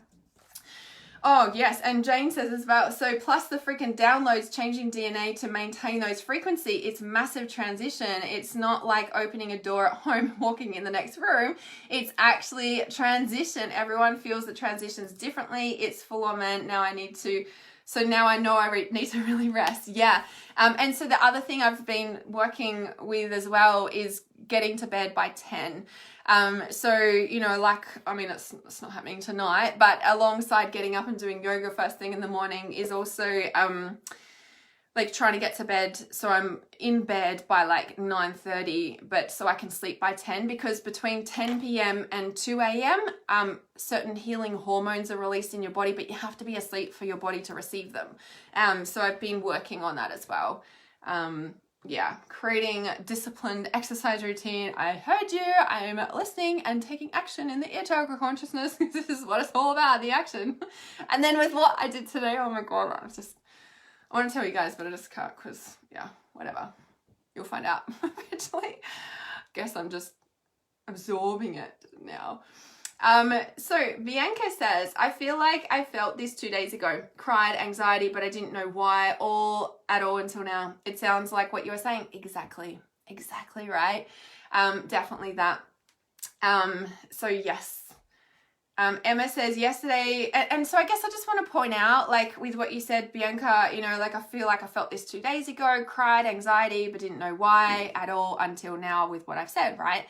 Speaker 1: Oh, yes. And Jane says as well, so plus the freaking downloads, changing DNA to maintain those frequency, it's massive transition. It's not like opening a door at home, walking in the next room. It's actually transition. Everyone feels the transitions differently. It's full on, man. Now I need to, so now I know I need to really rest. Yeah. And so the other thing I've been working with as well is getting to bed by 10. So, you know, like, I mean, it's not happening tonight, but alongside getting up and doing yoga first thing in the morning is also, like, trying to get to bed. So I'm in bed by like 9:30, but so I can sleep by 10, because between 10 p.m. and 2 a.m., certain healing hormones are released in your body, but you have to be asleep for your body to receive them. So I've been working on that as well. Yeah, creating disciplined exercise routine. I heard you. I'm listening and taking action in the ear chakra consciousness. This is what it's all about, the action. And then with what I did today, oh my God, I want to tell you guys, but I just can't, because, yeah, whatever. You'll find out eventually. Guess I'm just absorbing it now. So Bianca says, I feel like I felt this 2 days ago, cried, anxiety, but I didn't know why at all until now. It sounds like what you were saying. Exactly right. Definitely that. So yes. Emma says yesterday, and so I guess I just want to point out, like, with what you said, Bianca, you know, like, I feel like I felt this 2 days ago, cried, anxiety, but didn't know why at all until now with what I've said, right?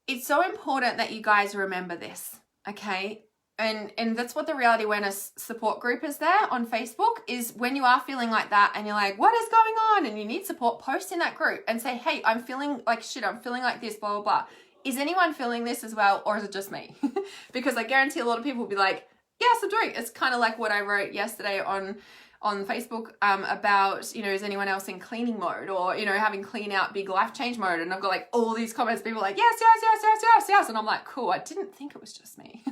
Speaker 1: It's so important that you guys remember this, okay? And that's what the Reality Awareness support group is there on Facebook, is when you are feeling like that and you're like, what is going on? And you need support, post in that group and say, hey, I'm feeling like shit. I'm feeling like this, blah, blah, blah. Is anyone feeling this as well, or is it just me? Because I guarantee a lot of people will be like, yes, I'm doing it. It's kind of like what I wrote yesterday on Facebook about, you know, is anyone else in cleaning mode, or, you know, having clean out big life change mode. And I've got like all these comments, people like, yes. And I'm like, cool, I didn't think it was just me,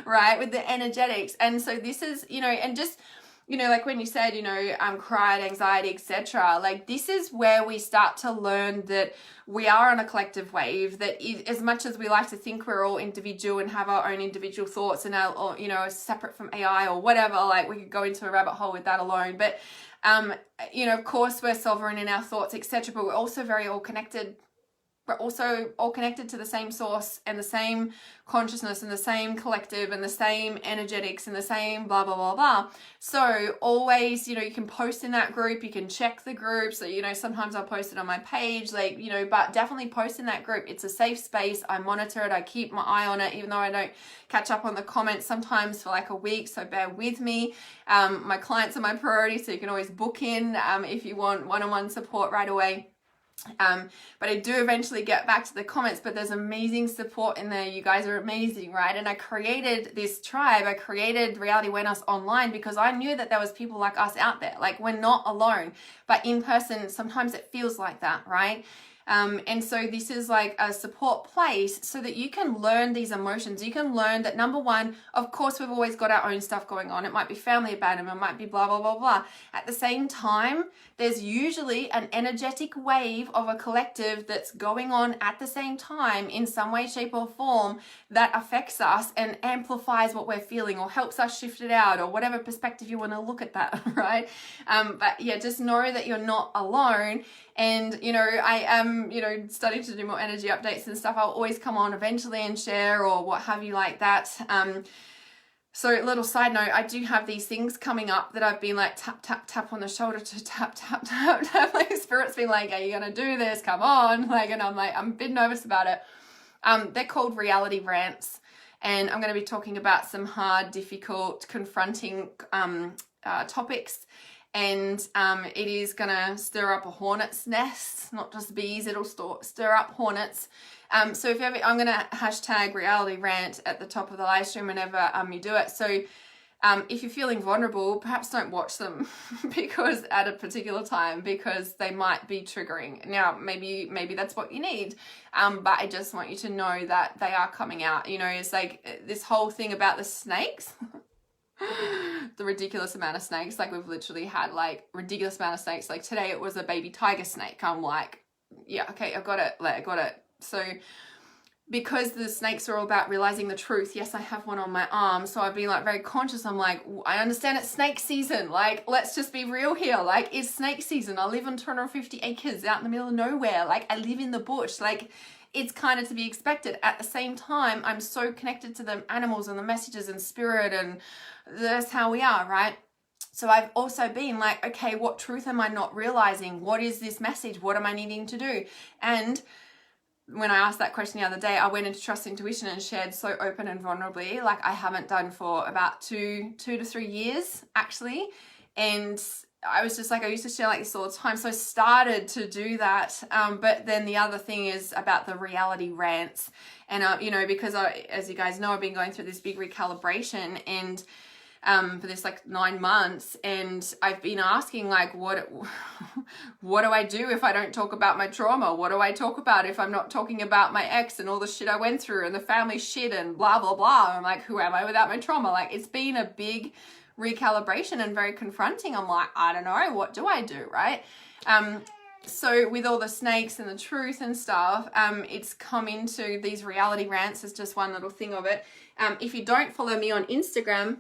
Speaker 1: right? With the energetics. And so this is, you know, and just, you know, like when you said, you know, cried, anxiety, etc. Like, this is where we start to learn that we are on a collective wave, that as much as we like to think we're all individual and have our own individual thoughts and our, or, you know, separate from AI or whatever, like, we could go into a rabbit hole with that alone. But, you know, of course we're sovereign in our thoughts, etc. But we're also very all connected. we're also all connected to the same source and the same consciousness and the same collective and the same energetics and the same blah, blah, blah, blah. So always, you know, you can post in that group, you can check the group. So, you know, sometimes I'll post it on my page, like, you know, but definitely post in that group. It's a safe space. I monitor it. I keep my eye on it, even though I don't catch up on the comments sometimes for like a week. So bear with me. My clients are my priority. So you can always book in if you want one-on-one support right away. But I do eventually get back to the comments, but there's amazing support in there. You guys are amazing, right? And I created this tribe. I created Reality Awareness online because I knew that there was people like us out there. Like, we're not alone, but in person, sometimes it feels like that, right? And so this is like a support place so that you can learn these emotions. You can learn that, number one, of course, we've always got our own stuff going on. It might be family abandonment, it might be blah, blah, blah, blah. At the same time, there's usually an energetic wave of a collective that's going on at the same time in some way, shape, or form that affects us and amplifies what we're feeling or helps us shift it out, or whatever perspective you want to look at that, right? But yeah, just know that you're not alone. And, you know, I am, you know, starting to do more energy updates and stuff. I'll always come on eventually and share or what have you like that. So little side note, I do have these things coming up that I've been like tap, tap, tap on the shoulder to tap, tap, tap, tap. Like, Spirit's been like, are you going to do this? Come on. Like, and I'm like, I'm a bit nervous about it. They're called reality rants. And I'm going to be talking about some hard, difficult, confronting topics. And it is going to stir up a hornet's nest, not just bees, it'll stir up hornets. So if ever, I'm going to hashtag reality rant at the top of the live stream whenever you do it. So if you're feeling vulnerable, perhaps don't watch them because at a particular time, because they might be triggering. Now, maybe that's what you need. But I just want you to know that they are coming out. You know, it's like this whole thing about the snakes. The ridiculous amount of snakes. Like, we've literally had like ridiculous amount of snakes. Like today it was a baby tiger snake. I'm like, yeah, okay, I got it. Like, I got it. So because the snakes are all about realizing the truth, yes, I have one on my arm. So I've been like very conscious. I'm like, I understand it's snake season. Like, let's just be real here. Like, it's snake season. I live on 250 acres out in the middle of nowhere. Like, I live in the bush. Like, it's kind of to be expected. At the same time, I'm so connected to the animals and the messages and spirit, and that's how we are, right? So I've also been like, okay, what truth am I not realizing? What is this message? What am I needing to do? And when I asked that question the other day, I went into trust intuition and shared so open and vulnerably, like I haven't done for about two to 3 years, actually. And I was just like, I used to share like this all the time. So I started to do that. But then the other thing is about the reality rants. And, you know, because as you guys know, I've been going through this big recalibration and for this like 9 months, and I've been asking like, what do I do if I don't talk about my trauma? What do I talk about if I'm not talking about my ex and all the shit I went through and the family shit and blah, blah, blah. I'm like, who am I without my trauma? Like, it's been a big recalibration and very confronting. I'm like, I don't know, what do I do, right? So with all the snakes and the truth and stuff, it's come into these reality rants as just one little thing of it. If you don't follow me on Instagram,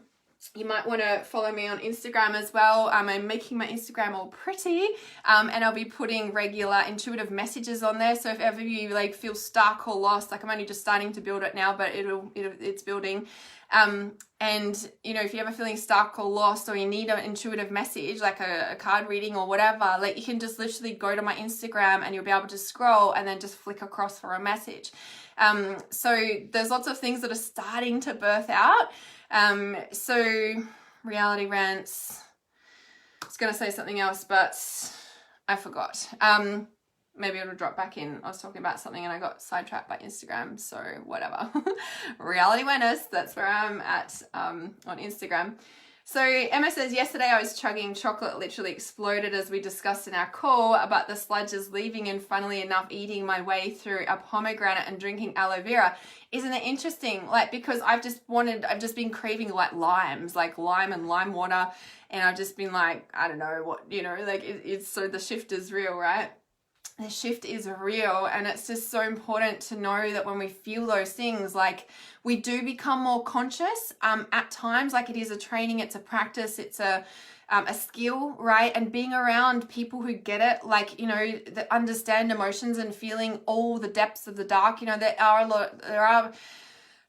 Speaker 1: you might want to follow me on Instagram as well. I'm making my Instagram all pretty, and I'll be putting regular intuitive messages on there. So if ever you like feel stuck or lost, like I'm only just starting to build it now, but it's building. And you know, if you're ever feeling stuck or lost, or you need an intuitive message, like a card reading or whatever, like you can just literally go to my Instagram and you'll be able to scroll and then just flick across for a message. So there's lots of things that are starting to birth out. So reality rants, I was going to say something else, but I forgot. Maybe it'll drop back in. I was talking about something and I got sidetracked by Instagram, so whatever. Reality awareness, that's where I'm at, on Instagram. So Emma says, yesterday I was chugging chocolate, literally exploded as we discussed in our call, about the sludges leaving and funnily enough eating my way through a pomegranate and drinking aloe vera. Isn't it interesting? Like, because I've just been craving like limes, like lime and lime water. And I've just been like, I don't know what, you know, like it's so the shift is real, right? the shift is real, and it's just so important to know that when we feel those things, like, we do become more conscious at times. Like, it is a training, it's a practice, it's a skill, right? And being around people who get it, like, you know, that understand emotions and feeling all the depths of the dark. You know, there are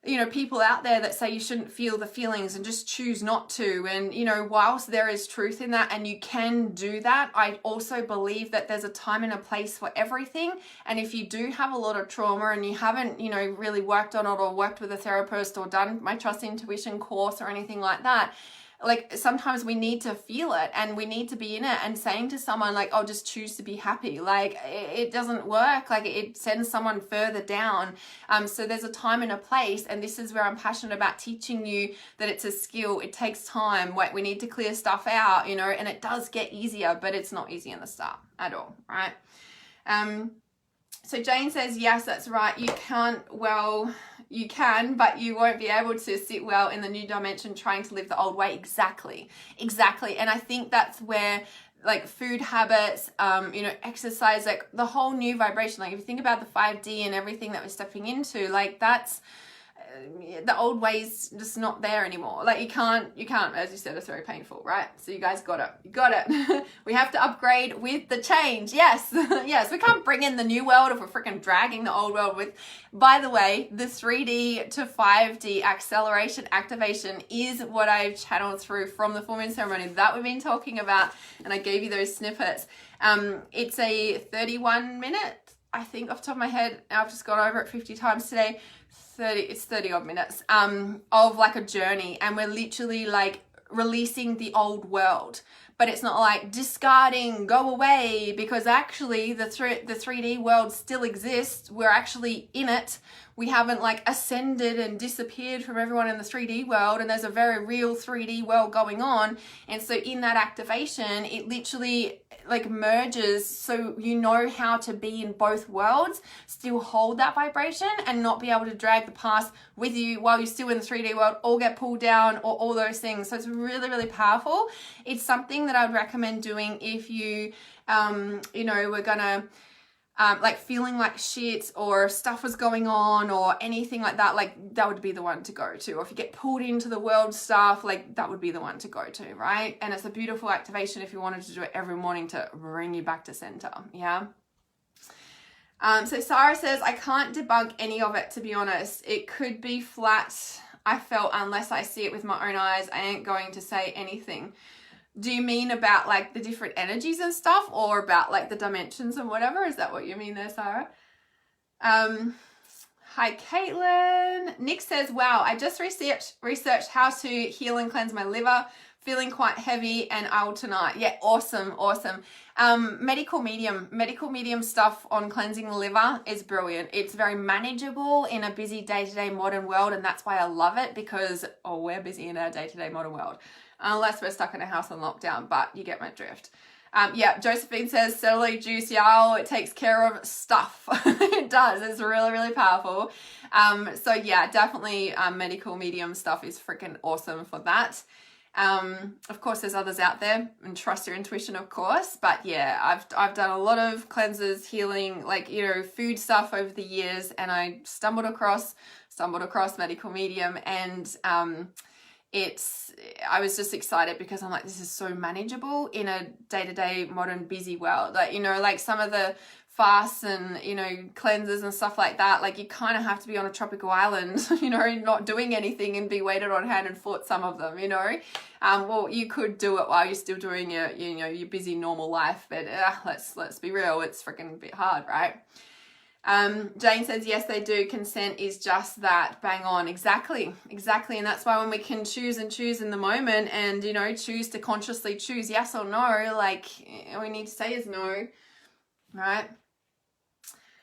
Speaker 1: you know, people out there that say you shouldn't feel the feelings and just choose not to. And, you know, whilst there is truth in that and you can do that, I also believe that there's a time and a place for everything. And if you do have a lot of trauma and you haven't, you know, really worked on it or worked with a therapist or done my Trust Intuition course or anything like that, like, sometimes we need to feel it and we need to be in it. And saying to someone like, oh, just choose to be happy, like, it doesn't work. Like, it sends someone further down. So there's a time and a place, and this is where I'm passionate about teaching you that it's a skill. It takes time. We need to clear stuff out, you know, and it does get easier, but it's not easy in the start at all, right? So Jane says, yes, that's right. You can't, well, you can, but you won't be able to sit well in the new dimension trying to live the old way. Exactly. And I think that's where, like, food habits, you know, exercise, like the whole new vibration, like if you think about the 5D and everything that we're stepping into, like, that's, the old ways just not there anymore. Like, you can't, as you said, it's very painful, right? So you guys got it. We have to upgrade with the change. Yes. Yes, we can't bring in the new world if we're freaking dragging the old world with. By the way, the 3D to 5D acceleration activation is what I've channeled through from the full moon ceremony that we've been talking about, and I gave you those snippets. It's a 31-minute, I think, off the top of my head. I've just gone over it 50 times today. 30 odd minutes of like a journey, and we're literally like releasing the old world, but it's not like discarding, go away, because actually the 3D world still exists. We're actually in it. We haven't like ascended and disappeared from everyone in the 3D world, and there's a very real 3D world going on. And so in that activation, it literally like merges, so you know how to be in both worlds, still hold that vibration and not be able to drag the past with you while you're still in the 3D world or get pulled down or all those things. So it's really, really powerful. It's something that I would recommend doing if you, you know, we're gonna like feeling like shit or stuff was going on or anything like that, like that would be the one to go to. Or if you get pulled into the world stuff, like that would be the one to go to, right? And it's a beautiful activation if you wanted to do it every morning to bring you back to center. Yeah. So Sarah says, I can't debunk any of it, to be honest. It could be flat. I felt unless I see it with my own eyes, I ain't going to say anything. Do you mean about like the different energies and stuff, or about like the dimensions and whatever? Is that what you mean there, Sarah? Hi, Caitlin. Nick says, wow, I just researched how to heal and cleanse my liver. Feeling quite heavy and I will tonight. Yeah, awesome. Medical medium stuff on cleansing the liver is brilliant. It's very manageable in a busy day-to-day modern world, and that's why I love it, because, oh, we're busy in our day-to-day modern world. Unless we're stuck in a house on lockdown, but you get my drift. Yeah, Josephine says, celery juice, y'all, it takes care of stuff. It does. It's really, really powerful. So yeah, definitely medical medium stuff is freaking awesome for that. Of course, there's others out there, and trust your intuition, of course. But yeah, I've done a lot of cleansers, healing, like, you know, food stuff over the years, and I stumbled across medical medium, and I was just excited because I'm like, this is so manageable in a day-to-day modern busy world. Like, you know, like some of the fasts and, you know, cleansers and stuff like that, like you kind of have to be on a tropical island, you know, not doing anything and be weighted on hand and foot, some of them, you know. Well, you could do it while you're still doing your, you know, your busy normal life, but let's be real, it's freaking a bit hard, right? Jane says, yes, they do. Consent is just that. Bang on. Exactly. And that's why when we can choose in the moment and, you know, choose to consciously choose yes or no, like all we need to say is no, right?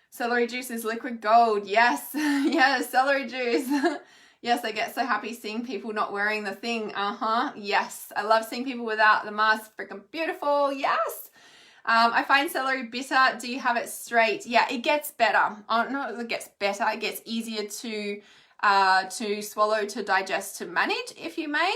Speaker 1: Celery juice is liquid gold. Yes. Yes, celery juice. Yes, I get so happy seeing people not wearing the thing. Yes. I love seeing people without the mask. Freaking beautiful. Yes. I find celery bitter. Do you have it straight? Yeah, it gets better. No, it gets better. It gets easier to swallow, to digest, to manage, if you may.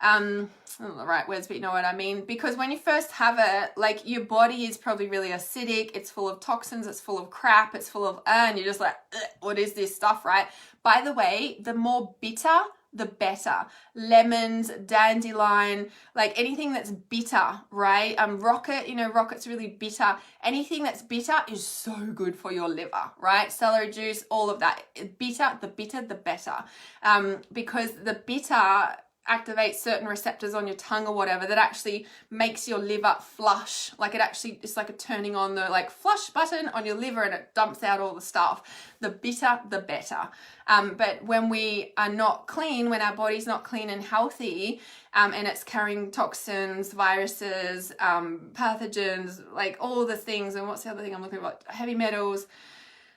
Speaker 1: not the right words, but you know what I mean. Because when you first have it, like your body is probably really acidic. It's full of toxins. It's full of crap. It's full of, and you're just like, what is this stuff, right? By the way, the more bitter, the better. Lemons, dandelion, like anything that's bitter, right? Rocket, you know, rocket's really bitter. Anything that's bitter is so good for your liver, right? Celery juice, all of that. Bitter, the better. Because the bitter activates certain receptors on your tongue or whatever that actually makes your liver flush. Like it's like a turning on the like flush button on your liver, and it dumps out all the stuff. The bitter, the better. But when we are not clean, when our body's not clean and healthy, and it's carrying toxins, viruses, pathogens, like all the things, and what's the other thing I'm looking for? Heavy metals.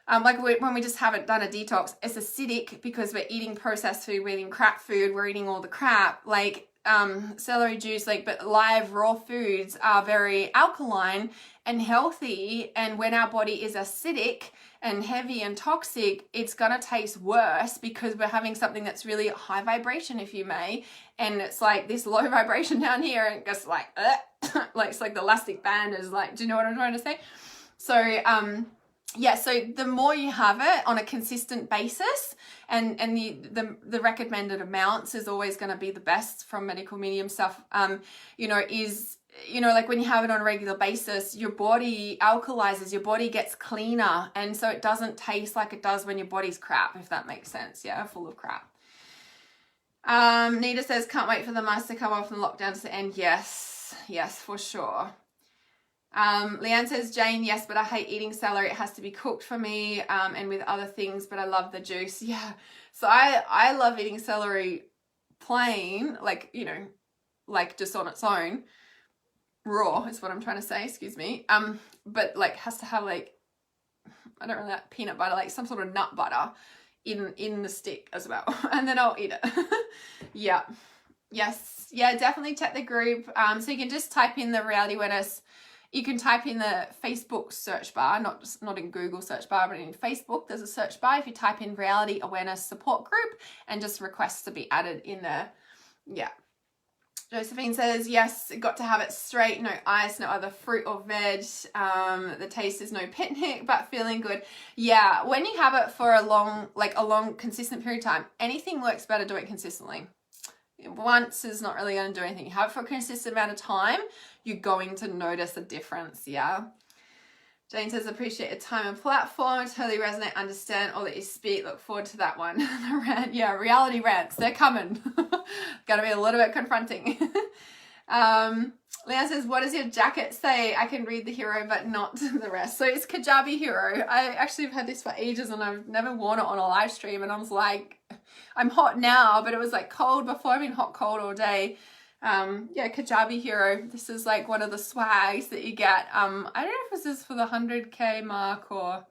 Speaker 1: When we just haven't done a detox, it's acidic because we're eating processed food, we're eating crap food, we're eating all the crap, like celery juice, like, but live raw foods are very alkaline and healthy. And when our body is acidic and heavy and toxic, it's gonna taste worse because we're having something that's really high vibration, if you may, and it's like this low vibration down here, and it's like, like it's like the elastic band is like, do you know what I'm trying to say? So yeah, so the more you have it on a consistent basis, and the recommended amounts is always going to be the best from medical medium stuff, you know, is, you know, like when you have it on a regular basis, your body alkalizes, your body gets cleaner, and so it doesn't taste like it does when your body's crap, if that makes sense. Yeah, full of crap. Nita says, can't wait for the mask to come off and lockdowns to end. Yes, for sure. Leanne says, Jane, yes, but I hate eating celery. It has to be cooked for me, and with other things, but I love the juice. Yeah. So I love eating celery plain, like, you know, like just on its own, raw is what I'm trying to say, excuse me. But like has to have like, I don't really like peanut butter, like some sort of nut butter in the stick as well. And then I'll eat it. Yeah. Yes. Yeah, definitely check the group. So you can just type in the Reality Awareness. You can type in the Facebook search bar, not in Google search bar, but in Facebook, there's a search bar. If you type in Reality Awareness Support Group and just request to be added in there. Yeah. Josephine says, yes, got to have it straight, no ice, no other fruit or veg. The taste is no picnic, but feeling good. Yeah, when you have it for a long, consistent period of time, anything works better doing it consistently. Once is not really going to do anything. You have it for a consistent amount of time, you're going to notice a difference. Yeah. Jane says, appreciate your time and platform. Totally resonate, understand all that you speak. Look forward to that one. Yeah, reality rants, they're coming. Gotta be a little bit confronting. Leanne says, what does your jacket say? I can read the hero, but not the rest. So it's Kajabi Hero. I actually have had this for ages and I've never worn it on a live stream. And I was like, I'm hot now, but it was like cold before. I've been hot, cold all day. Yeah, Kajabi Hero. This is like one of the swags that you get. I don't know if this is for the 100K mark, or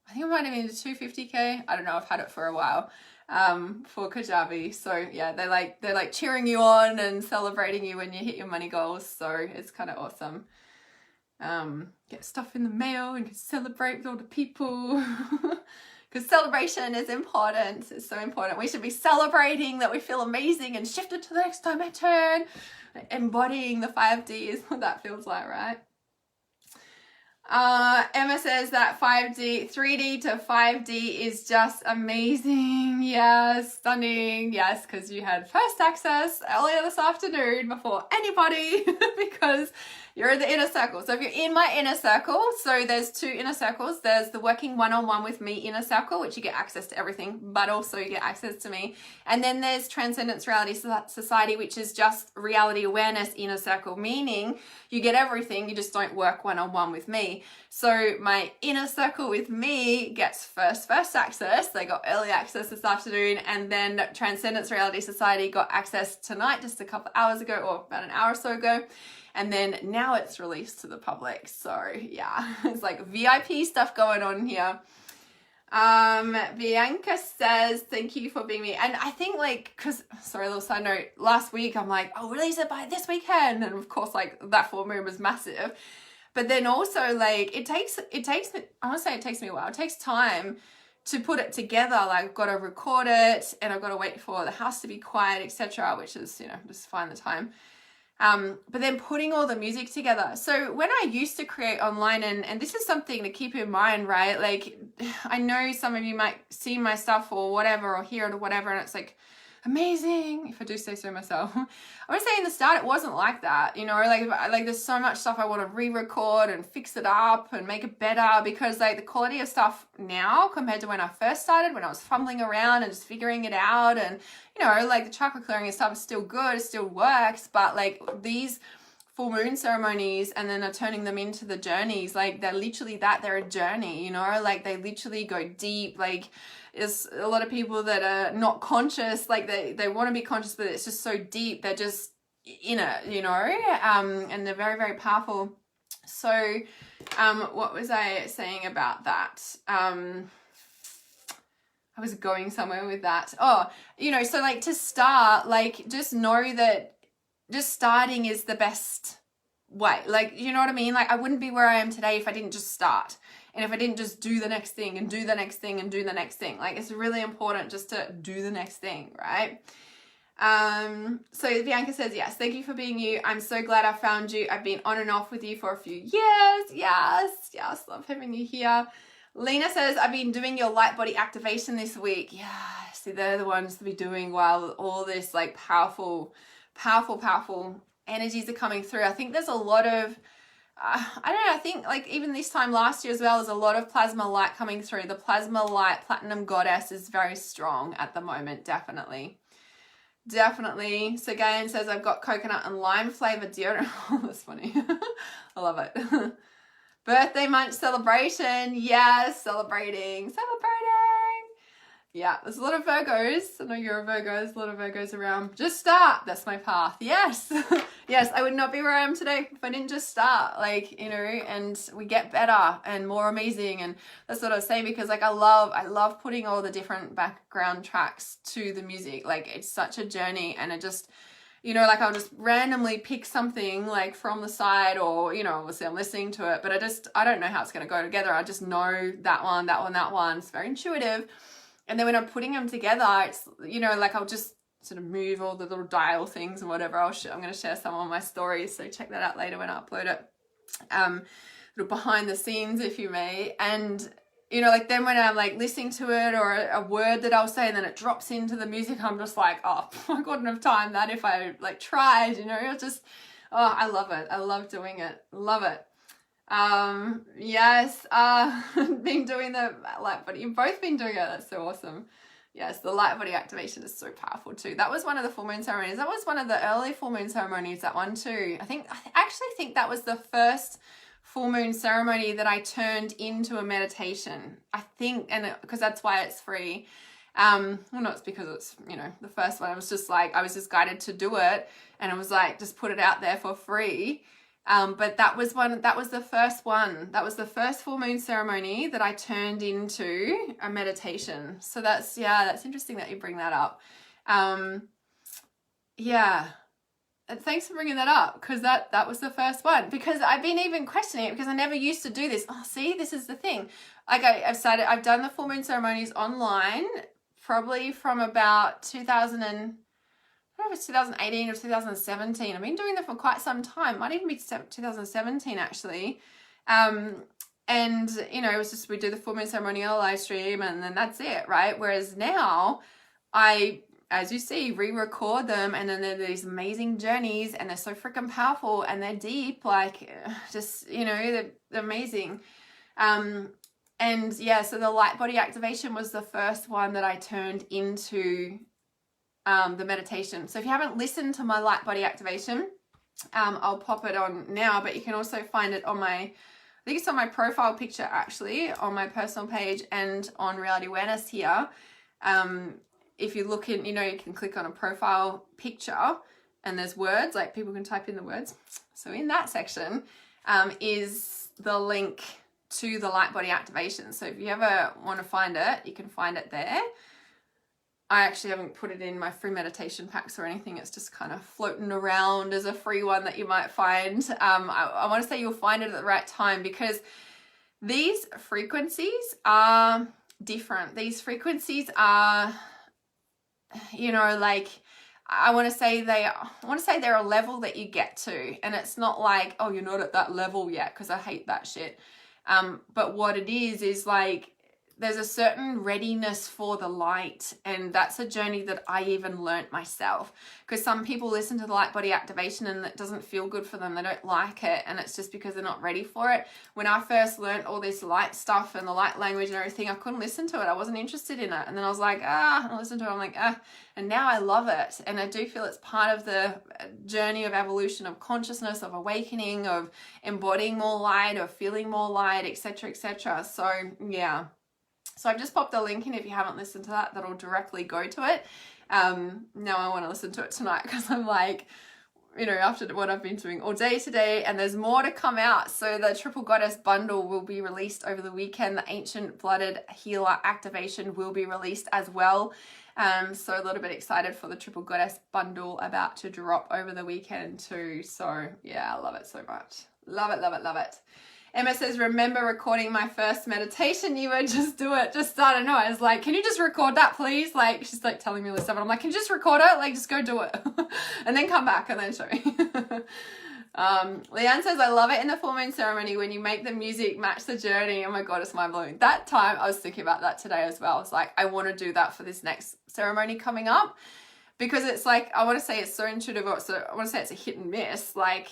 Speaker 1: I think it might have been the 250K. I don't know. I've had it for a while. For Kajabi. So yeah, they're like cheering you on and celebrating you when you hit your money goals. So it's kind of awesome. Get stuff in the mail and celebrate with all the people. Because celebration is important. It's so important. We should be celebrating that we feel amazing and shifted to the next dimension. Embodying the 5D is what that feels like, right? Emma says that 3D to 5D is just amazing. Yes, stunning. Yes, because you had first access earlier this afternoon before anybody because you're in the inner circle. So if you're in my inner circle, so there's two inner circles. There's the working one-on-one with me inner circle, which you get access to everything, but also you get access to me. And then there's Transcendence Reality Society, which is just reality awareness inner circle, meaning you get everything, you just don't work one-on-one with me. So my inner circle with me gets first access. They got early access this afternoon, and then Transcendence Reality Society got access tonight, just a couple hours ago, or about an hour or so ago. And then now it's released to the public. So yeah, it's like VIP stuff going on here. Bianca says, thank you for being me. And I think sorry, a little side note, last week I'm like, I'll release it by this weekend. And of course, like that full moon was massive. But then also like, it takes me, I want to say it takes me a while. It takes time to put it together, like I've got to record it and I've got to wait for the house to be quiet, etc., which is, you know, just find the time. But then putting all the music together. So when I used to create online, and this is something to keep in mind, right? Like, I know some of you might see my stuff or whatever, or hear it or whatever, and it's like amazing, if I do say so myself. I would say in the start it wasn't like that, you know, like there's so much stuff I want to re-record and fix it up and make it better, because like the quality of stuff now compared to when I first started, when I was fumbling around and just figuring it out, and you know, like the chakra clearing and stuff is still good, it still works, but like these full moon ceremonies and then are turning them into the journeys, like they're literally that, they're a journey, you know, like they literally go deep. Like there's a lot of people that are not conscious, like they want to be conscious, but it's just so deep, they're just in it, you know, and they're very, very powerful. So what was I saying about that? I was going somewhere with that. Oh, you know, so like to start, like just know that just starting is the best way. Like, you know what I mean? Like I wouldn't be where I am today if I didn't just start. And if I didn't just do the next thing and do the next thing and do the next thing. Like it's really important just to do the next thing, right? So Bianca says, yes, thank you for being you. I'm so glad I found you. I've been on and off with you for a few years. Yes, love having you here. Lena says, I've been doing your light body activation this week. Yeah, see, they're the ones to be doing while all this like powerful energies are coming through. I think there's a lot of, I don't know, I think like even this time last year as well, there's a lot of plasma light coming through. The plasma light platinum goddess is very strong at the moment, definitely. So Gayan says, I've got coconut and lime flavored deodorant. Oh, that's funny. I love it. Birthday month celebration. Yes, celebrating. Yeah, there's a lot of Virgos. I know you're a Virgo. There's a lot of Virgos around. Just start. That's my path. Yes. Yes, I would not be where I am today if I didn't just start. Like, you know, and we get better and more amazing. And that's what I was saying, because like I love putting all the different background tracks to the music. Like it's such a journey, and it just, you know, like I'll just randomly pick something like from the side, or, you know, obviously I'm listening to it, but I don't know how it's going to go together. I just know that one. It's very intuitive. And then when I'm putting them together, it's, you know, like I'll just sort of move all the little dial things and whatever. I'm going to share some on my stories, so check that out later when I upload it. Little behind the scenes, if you may. And, you know, like then when I'm like listening to it, or a word that I'll say and then it drops into the music, I'm just like, oh, I couldn't have timed that if I like tried, you know. It's just, oh, I love it. I love doing it. Love it. Yes, been doing the light body. You've both been doing it. That's so awesome. Yes, the light body activation is so powerful too. That was one of the full moon ceremonies. That was one of the early full moon ceremonies, that one too. I actually think that was the first full moon ceremony that I turned into a meditation. I think, and because that's why it's free. Well, no, it's because it's, you know, the first one. I was just guided to do it, and it was like, just put it out there for free. But that was the first one. That was the first full moon ceremony that I turned into a meditation. So that's interesting that you bring that up. Yeah. And thanks for bringing that up, because that was the first one, because I've been even questioning it, because I never used to do this. Oh, see, this is the thing. Like I've done the full moon ceremonies online probably from about 2018 or 2017. I've been doing them for quite some time. Might even be 2017 actually. And you know, it was just, we do the full moon ceremony on a live stream, and then that's it, right? Whereas now I, as you see, re-record them, and then they're these amazing journeys, and they're so freaking powerful, and they're deep, like just, you know, they're amazing. And yeah, so the light body activation was the first one that I turned into the meditation. So if you haven't listened to my light body activation, I'll pop it on now, but you can also find it on I think it's on my profile picture actually, on my personal page, and on Reality Awareness here. If you look in, you know, you can click on a profile picture and there's words, like people can type in the words. So in that section is the link to the light body activation. So if you ever want to find it, you can find it there. I actually haven't put it in my free meditation packs or anything. It's just kind of floating around as a free one that you might find. I want to say you'll find it at the right time, because these frequencies are different. These frequencies are, you know, like, I want to say they're a level that you get to, and it's not like, oh, you're not at that level yet, because I hate that shit. But what it is like, there's a certain readiness for the light, and that's a journey that I even learnt myself, because some people listen to the light body activation and it doesn't feel good for them. They don't like it, and it's just because they're not ready for it. When I first learnt all this light stuff and the light language and everything, I couldn't listen to it. I wasn't interested in it. And then I was like, I listened to it, I'm like, and now I love it. And I do feel it's part of the journey of evolution, of consciousness, of awakening, of embodying more light, of feeling more light, etc., etc. So yeah. So I've just popped the link in if you haven't listened to that. That'll directly go to it. Now I want to listen to it tonight, because I'm like, you know, after what I've been doing all day today, and there's more to come out. So the Triple Goddess bundle will be released over the weekend. The Ancient Blooded Healer activation will be released as well. So a little bit excited for the Triple Goddess bundle about to drop over the weekend too. So yeah, I love it so much. Love it, love it, love it. Emma says, remember recording my first meditation? You would just do it. Just, I don't know. I was like, can you just record that, please? Like, she's like telling me all this stuff. And I'm like, can you just record it? Like, just go do it. And then come back and then show me. Leanne says, I love it in the full moon ceremony when you make the music match the journey. Oh my God, it's mind blowing. That time, I was thinking about that today as well. I was like, I want to do that for this next ceremony coming up. Because it's like, I want to say it's so intuitive, or I want to say it's a hit and miss. Like,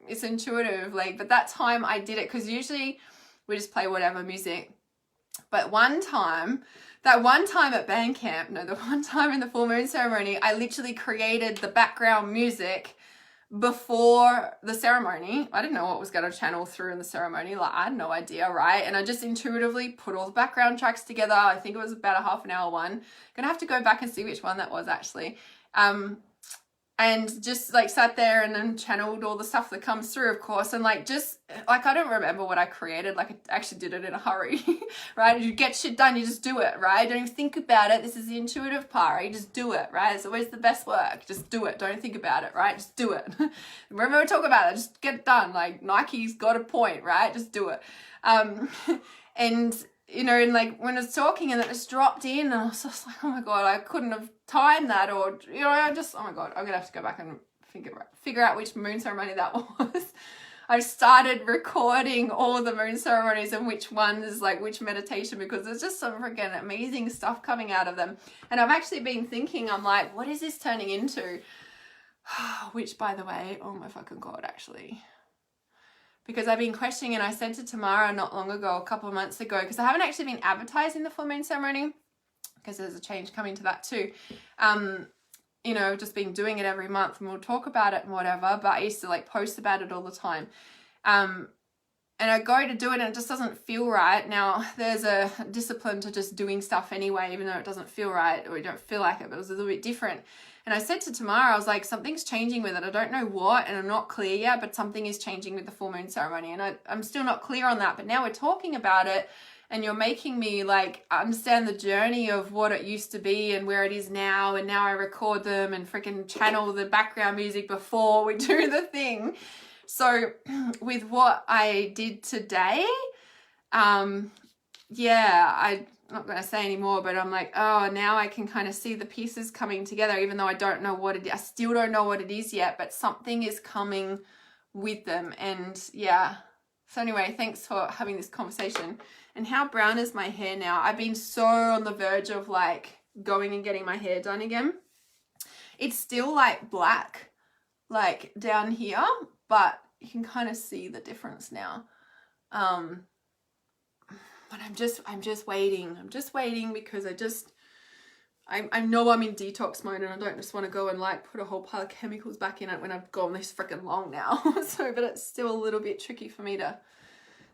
Speaker 1: it's intuitive, like, but that time I did it, because usually we just play whatever music. But that one time at band camp, the one time in the full moon ceremony, I literally created the background music before the ceremony. I didn't know what was going to channel through in the ceremony. Like, I had no idea, right? And I just intuitively put all the background tracks together. I think it was about a half an hour one. Gonna have to go back and see which one that was actually. And just like sat there and then channeled all the stuff that comes through, of course. And like, just like, I don't remember what I created. Like, I actually did it in a hurry, right? You get shit done, you just do it, right? Don't even think about it. This is the intuitive part, right? You just do it, right? It's always the best work. Just do it. Don't think about it, right? Just do it. Remember we talk about it. Just get it done. Like, Nike's got a point, right? Just do it. And you know, and like when I was talking and it just dropped in, and I was just like, oh my God, I couldn't have timed that, or, you know, I just, oh my God, I'm gonna have to go back and figure out which moon ceremony that was. I've started recording all the moon ceremonies and which one is like which meditation, because there's just some freaking amazing stuff coming out of them. And I've actually been thinking, I'm like, what is this turning into? Which, by the way, oh my fucking God, actually. Because I've been questioning, and I said to Tamara not long ago, a couple of months ago, because I haven't actually been advertising the full moon ceremony, because there's a change coming to that too. You know, just been doing it every month, and we'll talk about it and whatever, but I used to like post about it all the time. And I go to do it and it just doesn't feel right. Now, there's a discipline to just doing stuff anyway, even though it doesn't feel right, or you don't feel like it, but it was a little bit different. And I said to Tamara, I was like, something's changing with it. I don't know what, and I'm not clear yet, but something is changing with the full moon ceremony. And I'm still not clear on that, but now we're talking about it, and you're making me like understand the journey of what it used to be and where it is now. And now I record them and freaking channel the background music before we do the thing. So with what I did today, yeah, I'm not going to say anymore, but I'm like, oh, now I can kind of see the pieces coming together, even though I don't know what it is. I still don't know what it is yet, but something is coming with them. And yeah. So anyway, thanks for having this conversation. And how brown is my hair now? I've been so on the verge of like going and getting my hair done again. It's still like black, like down here, but you can kind of see the difference now. But I'm just waiting. I'm just waiting because I know I'm in detox mode, and I don't just want to go and like put a whole pile of chemicals back in it when I've gone this freaking long now. So, but it's still a little bit tricky for me to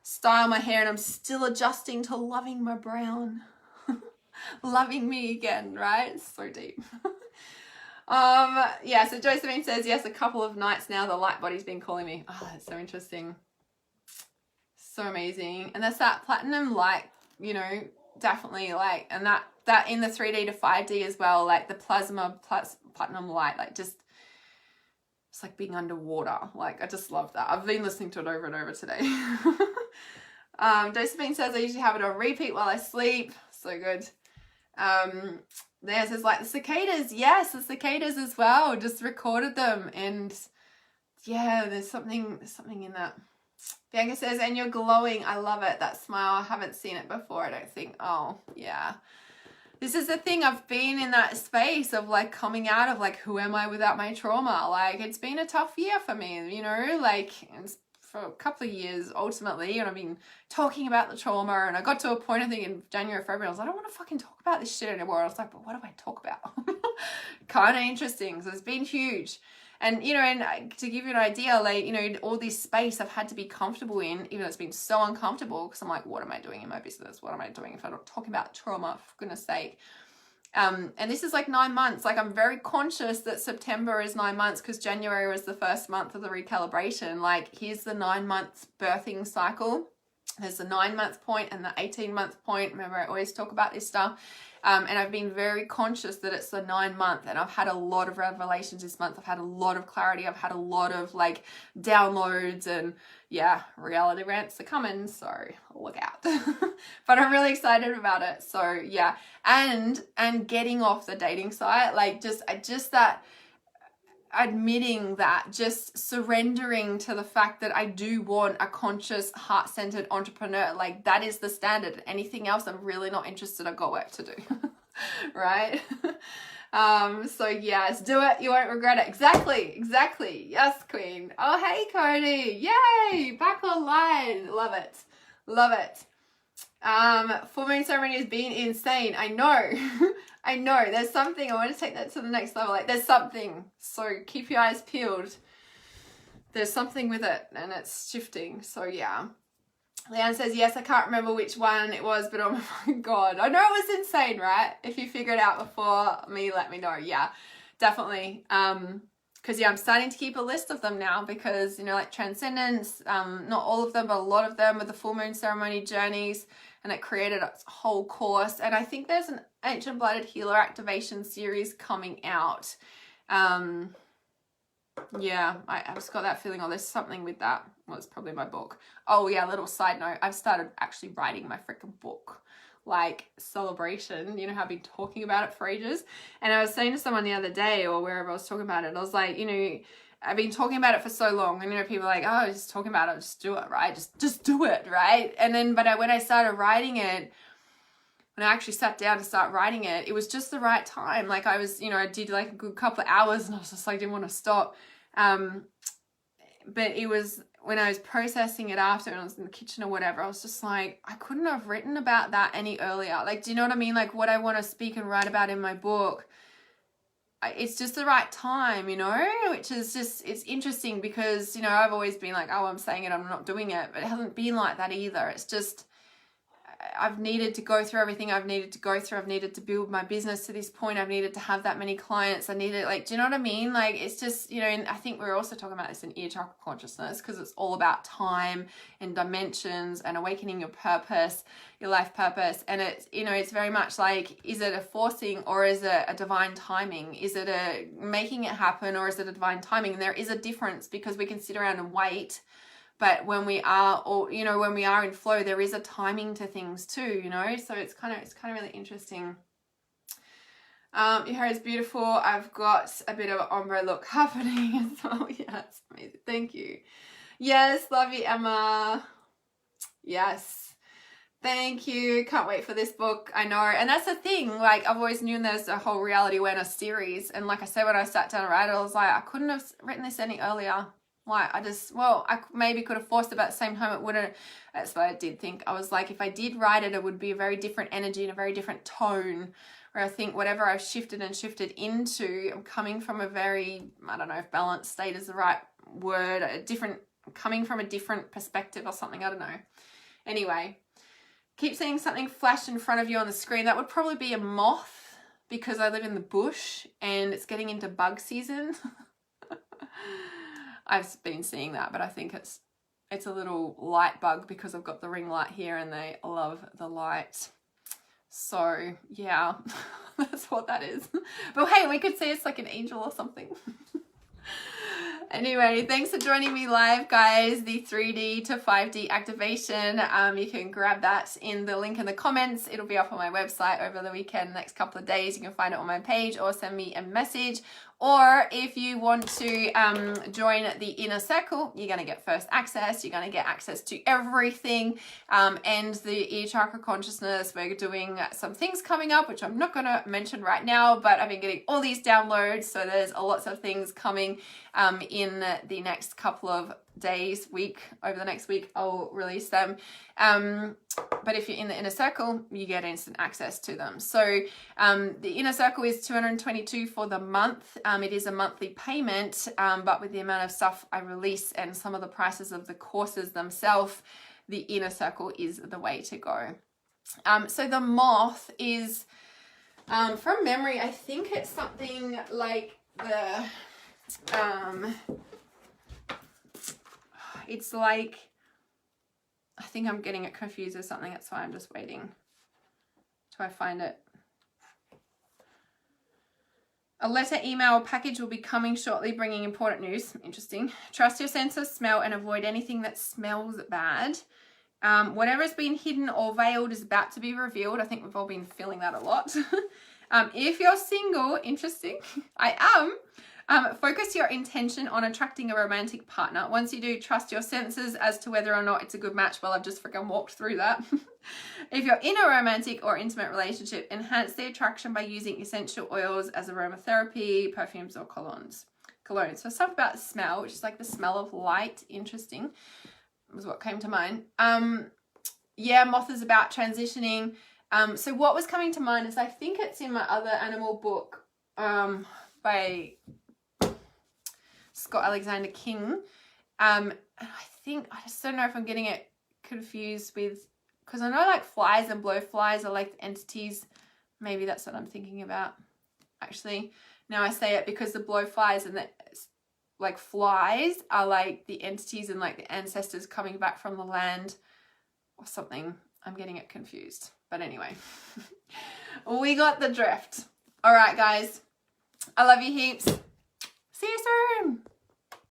Speaker 1: style my hair, and I'm still adjusting to loving my brown. Loving me again, right? It's so deep. Yeah, so Josephine says, yes, a couple of nights now the light body's been calling me. Oh, that's so interesting. So amazing. And that's that platinum light, you know, definitely like, and that in the 3D to 5D as well, like the plasma plus platinum light, like just, it's like being underwater. Like, I just love that. I've been listening to it over and over today. Josephine says, I usually have it on repeat while I sleep. so good. Theirs is like the cicadas. Yes, the cicadas as well. Just recorded them, and yeah, there's something in that. Bianca says, and you're glowing. I love it. That smile. I haven't seen it before, I don't think. Oh, yeah. This is the thing. I've been in that space of like coming out of like, who am I without my trauma? Like, it's been a tough year for me, you know, like it's for a couple of years ultimately, and I've been talking about the trauma, and I got to a point, I think in January, February, I was like, I don't want to fucking talk about this shit anymore. I was like, but what do I talk about? Kind of interesting. So it's been huge. And, you know, and to give you an idea, like, you know, all this space I've had to be comfortable in, even though it's been so uncomfortable, because I'm like, what am I doing in my business? What am I doing if I'm not talking about trauma, for goodness sake? And this is like 9 months. Like, I'm very conscious that September is 9 months because January was the first month of the recalibration. Like, here's the 9 months birthing cycle. There's the 9 month point and the 18 month point. Remember, I always talk about this stuff. And I've been very conscious that it's the 9 month, and I've had a lot of revelations this month. I've had a lot of clarity. I've had a lot of like downloads, and yeah, reality rants are coming, so look out. But I'm really excited about it. So yeah, and getting off the dating site, like just that, admitting that, just surrendering to the fact that I do want a conscious, heart-centered entrepreneur. Like, that is the standard. Anything else, I'm really not interested. I've got work to do. Right? So yes, do it. You won't regret it. Exactly. Yes, queen. Oh, hey, Cody. Yay. Back online. Love it. Full moon ceremony has been insane. I know. I know. There's something. I want to take that to the next level. Like, there's something. So keep your eyes peeled. There's something with it, and it's shifting. So yeah. Leanne says, yes, I can't remember which one it was, but oh my God. I know it was insane, right? If you figure it out before me, let me know. Yeah, definitely. Because yeah, I'm starting to keep a list of them now, because, you know, like Transcendence, not all of them, but a lot of them with the full moon ceremony journeys, and it created a whole course. And I think there's an Ancient Blooded Healer activation series coming out. Yeah, I just got that feeling, oh, there's something with that. Well, it's probably my book. Oh yeah, little side note, I've started actually writing my freaking book. Like, Celebration, you know how I've been talking about it for ages. And I was saying to someone the other day, or wherever I was talking about it, I was like, you know, I've been talking about it for so long, and you know, people are like, oh, just talking about it, just do it, right? Just do it, right? And then, but when I started writing it, when I actually sat down to start writing it, it was just the right time. Like, I was, you know, I did like a good couple of hours, and I was just like, didn't want to stop. But it was when I was processing it after, and I was in the kitchen or whatever, I was just like, I couldn't have written about that any earlier. Like, do you know what I mean? Like, what I want to speak and write about in my book, it's just the right time, you know, which is just, it's interesting because, you know, I've always been like, oh, I'm saying it, I'm not doing it, but it hasn't been like that either. It's just, I've needed to go through everything I've needed to go through. I've needed to build my business to this point. I've needed to have that many clients. I needed, like, do you know what I mean? Like, it's just, you know, and I think we're also talking about this in ear chakra consciousness, because it's all about time and dimensions and awakening your purpose, your life purpose. And it's, you know, it's very much like, is it a forcing or is it a divine timing? Is it a making it happen or is it a divine timing? And there is a difference, because we can sit around and wait. But when we are, or, you know, when we are in flow, there is a timing to things too, you know? So it's kind of really interesting. Your hair is beautiful. I've got a bit of an ombre look happening as well. Yeah, it's amazing. Thank you. Yes, love you, Emma. Yes. Thank you. Can't wait for this book. I know. And that's the thing. Like, I've always known there's a whole reality awareness series. And like I said, when I sat down to write it, I was like, I couldn't have written this any earlier. Like, I maybe could have forced it, but at the same time it wouldn't. That's what I did think. I was like, if I did write it, it would be a very different energy and a very different tone, where I think whatever I've shifted into, I'm coming from a very, I don't know if balanced state is the right word, coming from a different perspective or something, I don't know. Anyway, keep seeing something flash in front of you on the screen. That would probably be a moth, because I live in the bush and it's getting into bug season. I've been seeing that, but I think it's a little light bug, because I've got the ring light here and they love the light. So yeah, that's what that is. But hey, we could say it's like an angel or something. Anyway, thanks for joining me live, guys. The 3D to 5D activation. You can grab that in the link in the comments. It'll be up on my website over the weekend, next couple of days. You can find it on my page or send me a message. Or if you want to join the inner circle, you're going to get first access. You're going to get access to everything. And the ear chakra consciousness, we're doing some things coming up, which I'm not going to mention right now, but I've been getting all these downloads. So there's lots of things coming in the next couple of days, over the next week, I'll release them. But if you're in the inner circle, you get instant access to them. So the inner circle is $222 for the month. It is a monthly payment, but with the amount of stuff I release and some of the prices of the courses themselves, the inner circle is the way to go. So the moth is, from memory, I think it's something like the, it's like, I think I'm getting it confused or something. That's why I'm just waiting till I find it. A letter, email, or package will be coming shortly, bringing important news. Interesting. Trust your sense of smell and avoid anything that smells bad. Whatever has been hidden or veiled is about to be revealed. I think we've all been feeling that a lot. If you're single, interesting, I am. Focus your intention on attracting a romantic partner. Once you do, trust your senses as to whether or not it's a good match. Well, I've just freaking walked through that. If you're in a romantic or intimate relationship, enhance the attraction by using essential oils as aromatherapy, perfumes, or colognes. So stuff about smell, which is like the smell of light. Interesting was what came to mind. Yeah, moth is about transitioning. So what was coming to mind is, I think it's in my other animal book by Scott Alexander King. And I just don't know if I'm getting it confused with, because I know like flies and blowflies are like the entities. Maybe that's what I'm thinking about. Actually, now I say it, because the blowflies and the like flies are like the entities and like the ancestors coming back from the land or something. I'm getting it confused. But anyway, we got the drift. All right, guys. I love you heaps. See you soon.